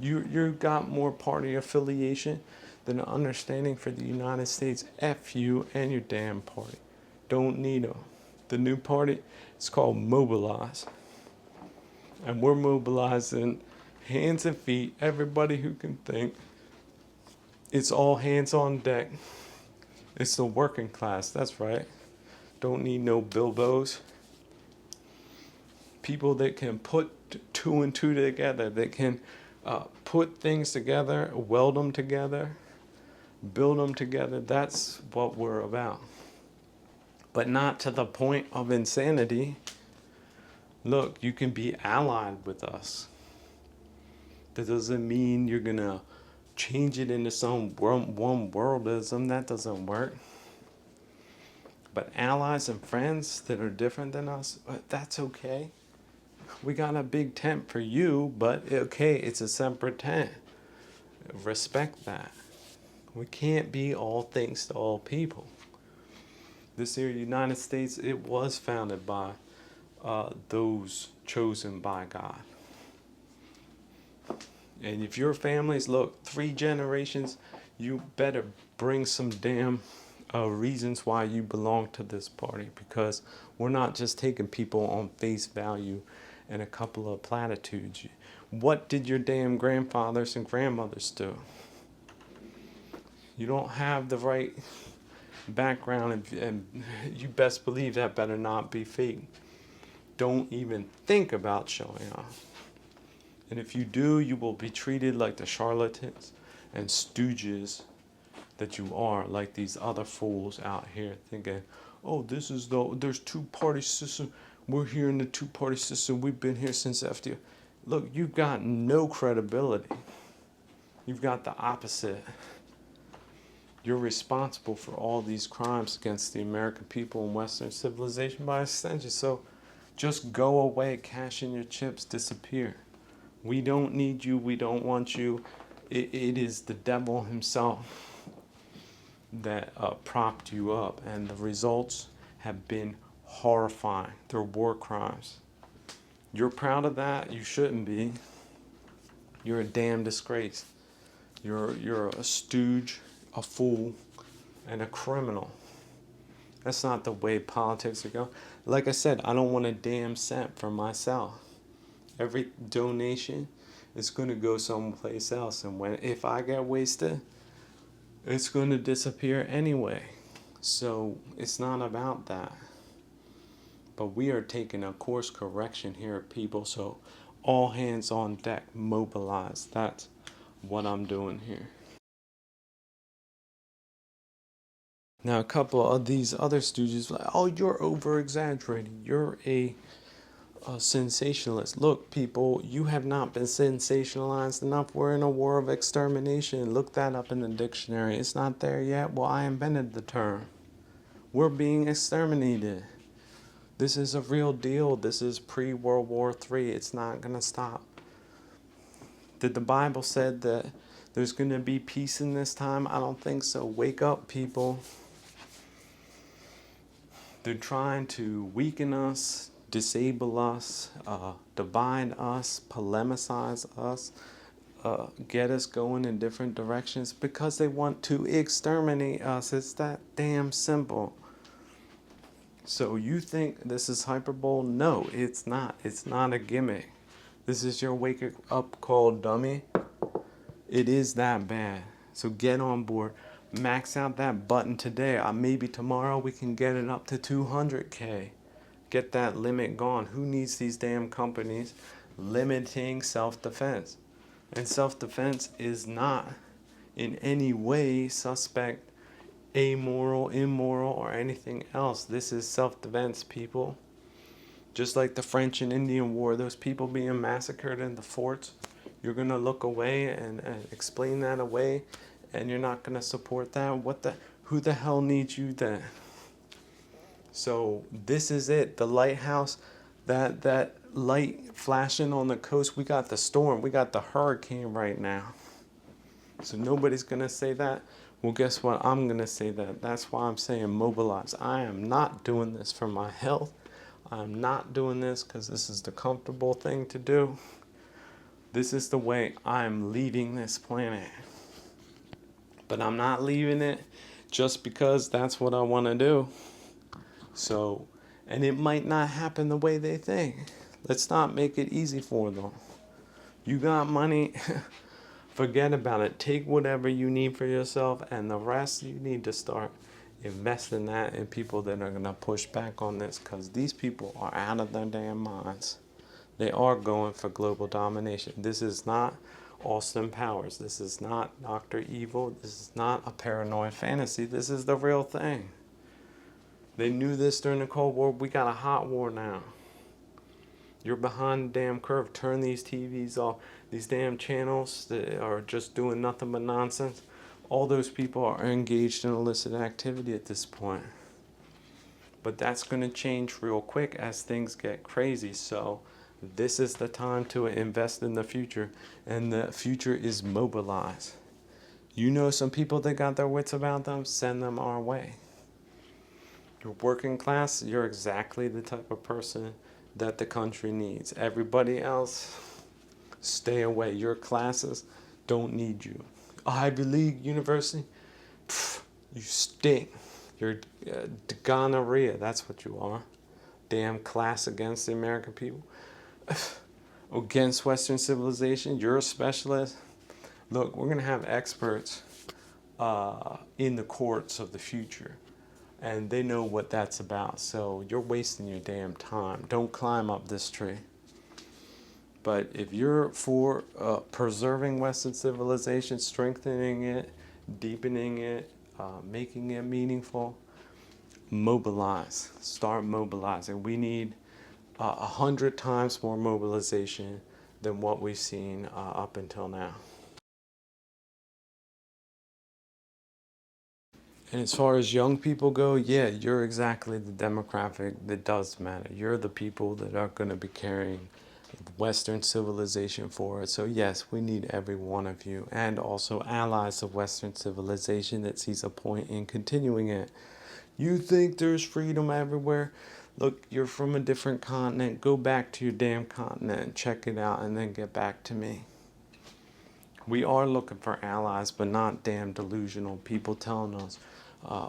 You got more party affiliation than an understanding for the United States. F you and your damn party. Don't need them. The new party is called Mobilize, and we're mobilizing hands and feet. Everybody who can think. It's all hands on deck. It's the working class. That's right. Don't need no Bilbos. People that can put two and two together, that can put things together, weld them together, build them together. That's what we're about. But not to the point of insanity. Look, you can be allied with us. That doesn't mean you're going to change it into some one worldism. That doesn't work. But allies and friends that are different than us, that's okay. We got a big tent for you, but okay, it's a separate tent. Respect that. We can't be all things to all people. This here United States, it was founded by those chosen by God. And if your families, look, 3 generations, you better bring some damn reasons why you belong to this party, because we're not just taking people on face value and a couple of platitudes. What did your damn grandfathers and grandmothers do? You don't have the right background, and you best believe that better not be fake. Don't even think about showing off. And if you do, you will be treated like the charlatans and stooges that you are, like these other fools out here thinking, oh, there's two-party system. We're here in the two-party system. We've been here since FDR. Look, you've got no credibility. You've got the opposite. You're responsible for all these crimes against the American people and Western civilization by extension. So just go away, cash in your chips, disappear. We don't need you. We don't want you. It is the devil himself that propped you up, and the results have been horrifying. They're war crimes. You're proud of that? You shouldn't be. You're a damn disgrace. You're a stooge, a fool, and a criminal. That's not the way politics are going. Like I said, I don't want a damn cent for myself. Every donation is going to go someplace else, and if I get wasted, it's going to disappear anyway. So it's not about that. But we are taking a course correction here, people. So all hands on deck, mobilize. That's what I'm doing here. Now, a couple of these other stooges, like, oh, you're over exaggerating. You're a sensationalist. Look, people, you have not been sensationalized enough. We're in a war of extermination. Look that up in the dictionary. It's not there yet. Well, I invented the term. We're being exterminated. This is a real deal. This is pre-World War III. It's not going to stop. Did the Bible said that there's going to be peace in this time? I don't think so. Wake up, people. They're trying to weaken us, disable us, divide us, polemicize us, get us going in different directions because they want to exterminate us. It's that damn simple. So you think this is hyperbole? No, it's not. It's not a gimmick. This is your wake up call, dummy. It is that bad. So get on board. Max out that button today. Maybe tomorrow we can get it up to 200K. Get that limit gone. Who needs these damn companies limiting self-defense? And self-defense is not in any way suspect, amoral, immoral, or anything else. This is self-defense, people. Just like the French and Indian War, those people being massacred in the forts, you're going to look away and explain that away, and you're not going to support that? Who the hell needs you then? So this is it. The lighthouse, that light flashing on the coast. We got the storm. We got the hurricane right now. So nobody's going to say that. Well, guess what? I'm going to say that. That's why I'm saying mobilize. I am not doing this for my health. I'm not doing this because this is the comfortable thing to do. This is the way I'm leaving this planet. But I'm not leaving it just because that's what I want to do. So, and it might not happen the way they think. Let's not make it easy for them. You got money, forget about it. Take whatever you need for yourself, and the rest you need to start investing that in people that are going to push back on this, because these people are out of their damn minds. They are going for global domination. This is not Austin Powers. This is not Dr. Evil. This is not a paranoid fantasy. This is the real thing. They knew this during the Cold War. We got a hot war now. You're behind the damn curve. Turn these TVs off. These damn channels that are just doing nothing but nonsense. All those people are engaged in illicit activity at this point. But that's going to change real quick as things get crazy. So this is the time to invest in the future. And the future is mobilize. You know some people that got their wits about them? Send them our way. You're working class, you're exactly the type of person that the country needs. Everybody else, stay away. Your classes don't need you. A Ivy League university, pff, you stink. You're gonorrhea, that's what you are. Damn class against the American people. Against Western civilization, you're a specialist. Look, we're going to have experts in the courts of the future. And they know what that's about. So you're wasting your damn time. Don't climb up this tree. But if you're for preserving Western civilization, strengthening it, deepening it, making it meaningful, mobilize. Start mobilizing. We need 100 times more mobilization than what we've seen up until now. And as far as young people go, yeah, you're exactly the demographic that does matter. You're the people that are going to be carrying Western civilization forward. So yes, we need every one of you, and also allies of Western civilization that sees a point in continuing it. You think there's freedom everywhere? Look, you're from a different continent. Go back to your damn continent, check it out, and then get back to me. We are looking for allies, but not damn delusional people telling us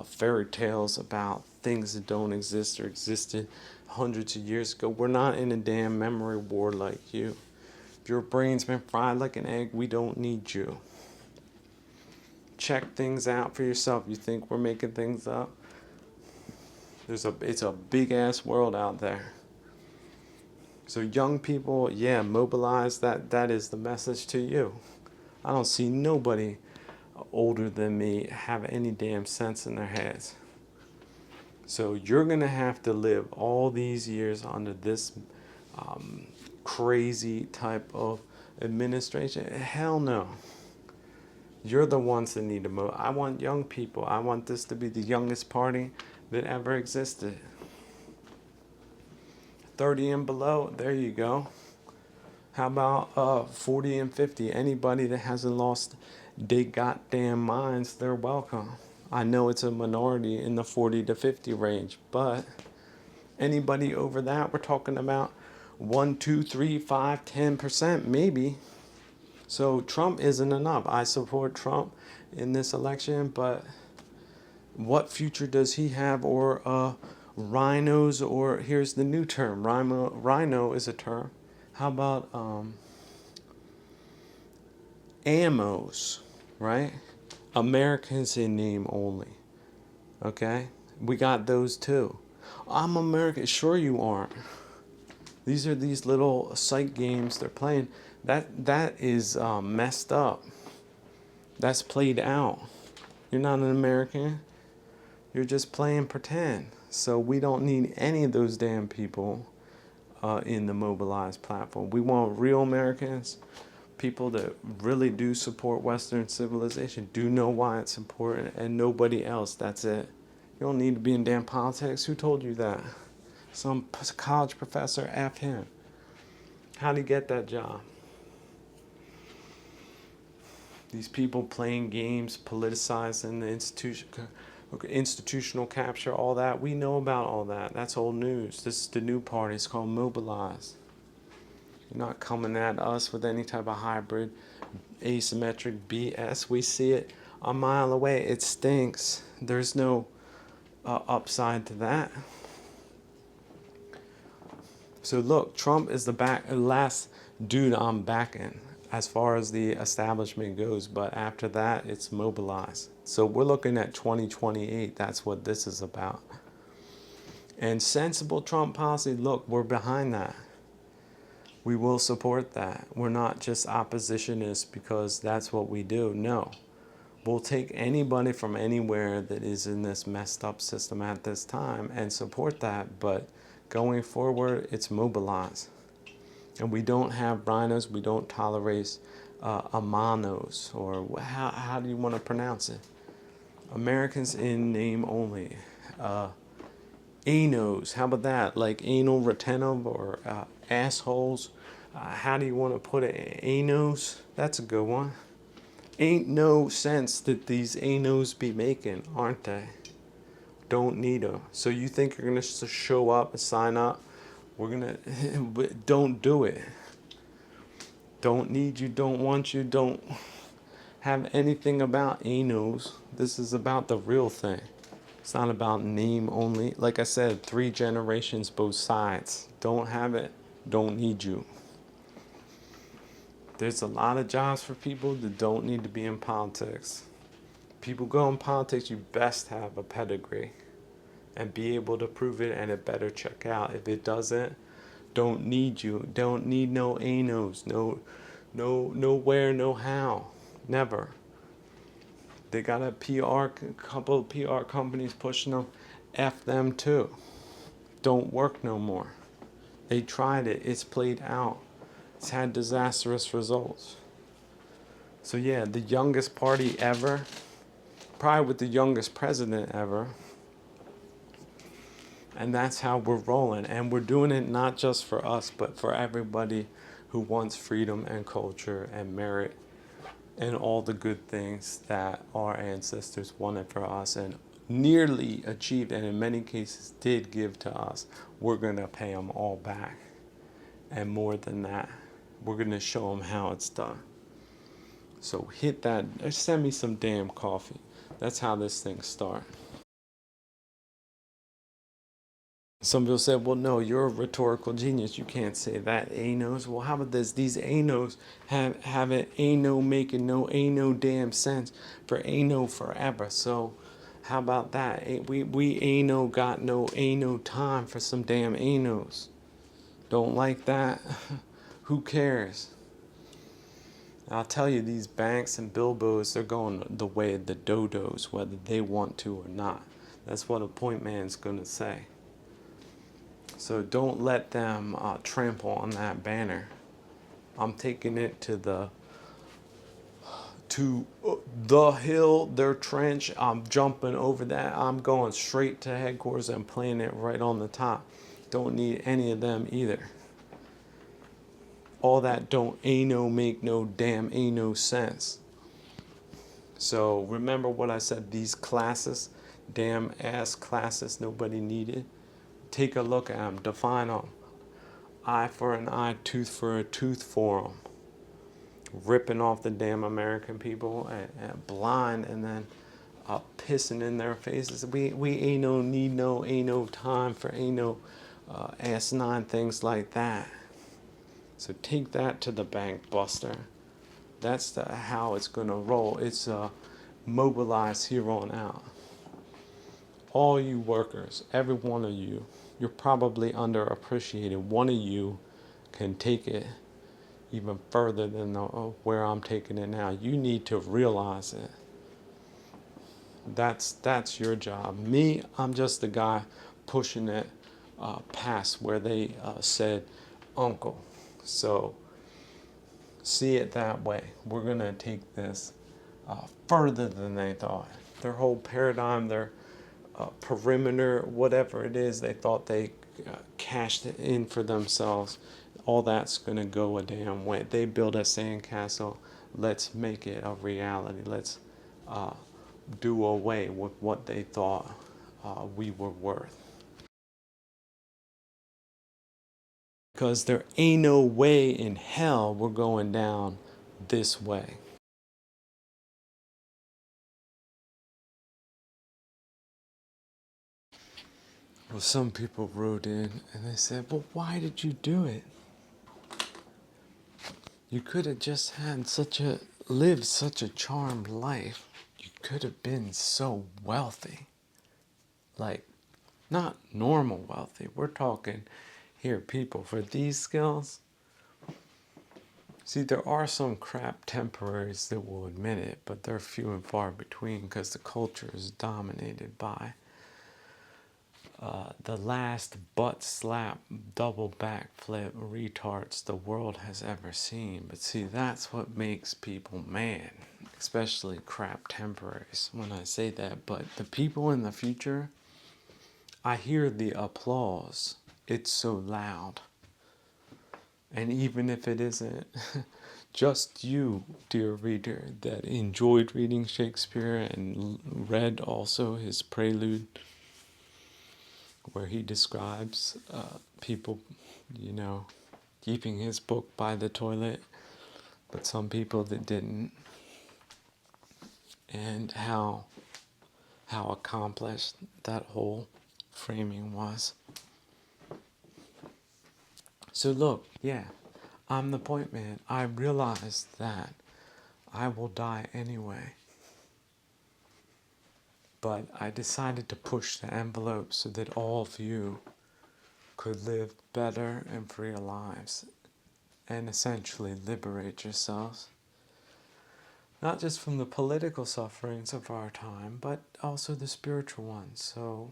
fairy tales about things that don't exist or existed hundreds of years ago. We're not in a damn memory war like you. If your brain's been fried like an egg, we don't need you. Check things out for yourself. You think we're making things up? It's a big ass world out there. So young people, yeah, mobilize. That is the message to you. I don't see nobody older than me have any damn sense in their heads. So you're going to have to live all these years under this crazy type of administration. Hell no. You're the ones that need to move. I want young people. I want this to be the youngest party that ever existed. 30 and below, there you go. How about 40 and 50? Anybody that hasn't lost their goddamn minds, they're welcome. I know it's a minority in the 40 to 50 range, but anybody over that, we're talking about 1, 2, 3, 5, 10% maybe. So Trump isn't enough. I support Trump in this election, but what future does he have? Or rhinos, or here's the new term. Rhino is a term. How about ammos, right? Americans in name only. Okay? We got those too. I'm American. Sure you aren't. These are these little psych games they're playing. That is messed up. That's played out. You're not an American. You're just playing pretend. So we don't need any of those damn people in the Mobilize platform. We want real Americans, people that really do support Western civilization, do know why it's important, and nobody else. That's it. You don't need to be in damn politics. Who told you that? Some college professor, F him. How'd he get that job? These people playing games, politicizing the institutional capture, all that. We know about all that. That's old news. This is the new party. It's called Mobilize. You're not coming at us with any type of hybrid, asymmetric BS. We see it a mile away. It stinks. There's no upside to that. So look, Trump is the last dude I'm backing as far as the establishment goes. But after that, it's Mobilize. So we're looking at 2028. That's what this is about. And sensible Trump policy, look, we're behind that. We will support that. We're not just oppositionists because that's what we do. No. We'll take anybody from anywhere that is in this messed up system at this time and support that. But going forward, it's Mobilize. And we don't have rhinos. We don't tolerate amanos, or how do you want to pronounce it? Americans in name only. Anos, how about that? Like anal retentive, or assholes. How do you want to put it? Anos? That's a good one. Ain't no sense that these anos be making, aren't they? Don't need them. So you think you're going to show up and sign up? We're going to... Don't do it. Don't need you, don't want you, don't have anything about anos. This is about the real thing. It's not about name only. Like I said, 3 generations, both sides. Don't have it, don't need you. There's a lot of jobs for people that don't need to be in politics. People go in politics, you best have a pedigree and be able to prove it, and it better check out. If it doesn't, don't need you. Don't need no anos. Nowhere, no how. Never. They got a couple of PR companies pushing them. F them too. Don't work no more. They tried it. It's played out. It's had disastrous results. So yeah, the youngest party ever, probably with the youngest president ever. And that's how we're rolling. And we're doing it not just for us, but for everybody who wants freedom and culture and merit and all the good things that our ancestors wanted for us and nearly achieved, and in many cases did give to us. We're going to pay them all back. And more than that, we're going to show them how it's done. So hit that. Send me some damn coffee. That's how this thing starts. Some people say, well, no, you're a rhetorical genius. You can't say that. Anos. Well, how about this? These anos have an ano making no ano damn sense for ano forever. So how about that? We ano got no ano time for some damn anos. Don't like that? Who cares? I'll tell you, these banks and Bilbos, they're going the way of the dodos, whether they want to or not. That's what a point man's going to say. So don't let them trample on that banner. I'm taking it to the hill, their trench. I'm jumping over that. I'm going straight to headquarters and playing it right on the top. Don't need any of them either. All that don't make no damn sense. So remember what I said, these classes, damn ass classes nobody needed. Take a look at them, define them. Eye for an eye, tooth for a tooth for them. ripping off the damn American people and blind, and then pissing in their faces. We ain't no need no, ain't no time for ain't no asinine things like that. So take that to the bank, Buster. That's how it's gonna roll. It's mobilize here on out. All you workers, every one of you, you're probably underappreciated. One of you can take it even further than where I'm taking it now. You need to realize it. That's your job. Me, I'm just the guy pushing it past where they said uncle. So see it that way. We're gonna take this further than they thought. Their whole paradigm, their perimeter, whatever it is, they thought they cashed it in for themselves. All that's gonna go a damn way. They built a sandcastle. Let's make it a reality. Let's do away with what they thought we were worth. Because there ain't no way in hell we're going down this way. Well, some people wrote in and they said, well, why did you do it? You could have just had lived such a charmed life. You could have been so wealthy. Like, not normal wealthy. We're talking here, people, for these skills. See, there are some crap temporaries that will admit it, but they're few and far between because the culture is dominated by the last butt slap, double backflip retards the world has ever seen. But see, that's what makes people mad, especially crap temporaries when I say that. But the people in the future, I hear the applause. It's so loud. And even if it isn't just you, dear reader, that enjoyed reading Shakespeare and read also his prelude, where he describes people, keeping his book by the toilet, but some people that didn't, and how accomplished that whole framing was. So look, yeah, I'm the point man. I realized that I will die anyway. But I decided to push the envelope so that all of you could live better and freer lives and essentially liberate yourselves. Not just from the political sufferings of our time, but also the spiritual ones. So,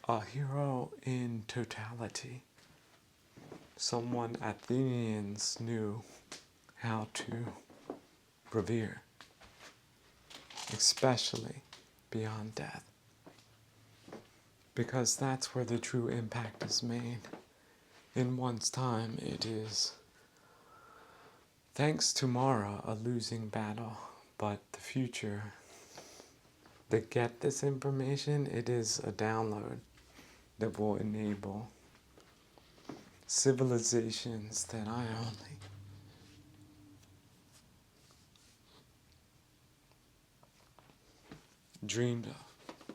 a hero in totality. Someone Athenians knew how to revere, especially beyond death. Because that's where the true impact is made. In one's time, it is, thanks to Mara, a losing battle. But the future, that get this information, it is a download that will enable civilizations that I only dreamed of.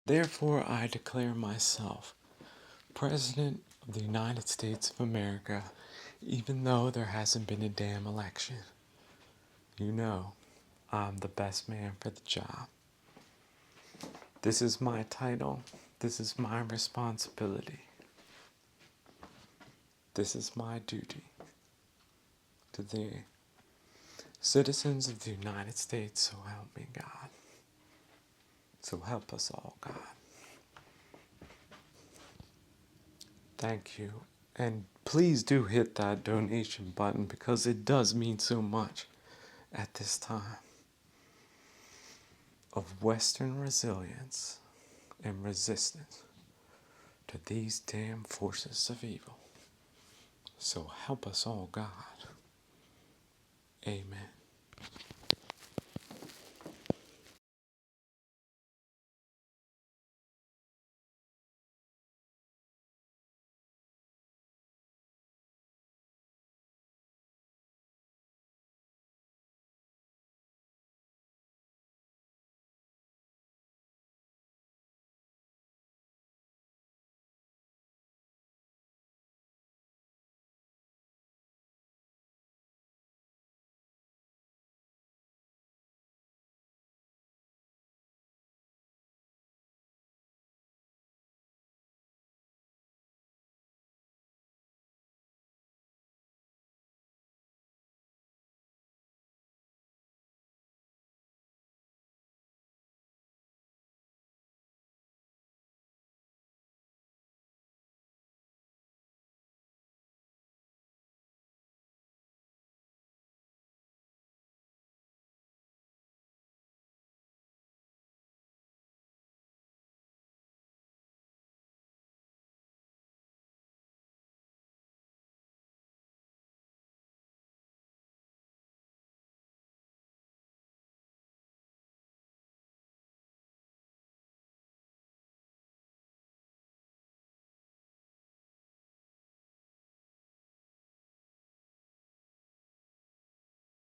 Therefore, I declare myself President of the United States of America, even though there hasn't been a damn election. You know, I'm the best man for the job. This is my title. This is my responsibility. This is my duty to the citizens of the United States, so help me God. So help us all, God. Thank you. And please do hit that donation button because it does mean so much at this time of Western resilience and resistance to these damn forces of evil. So help us all, God. Amen.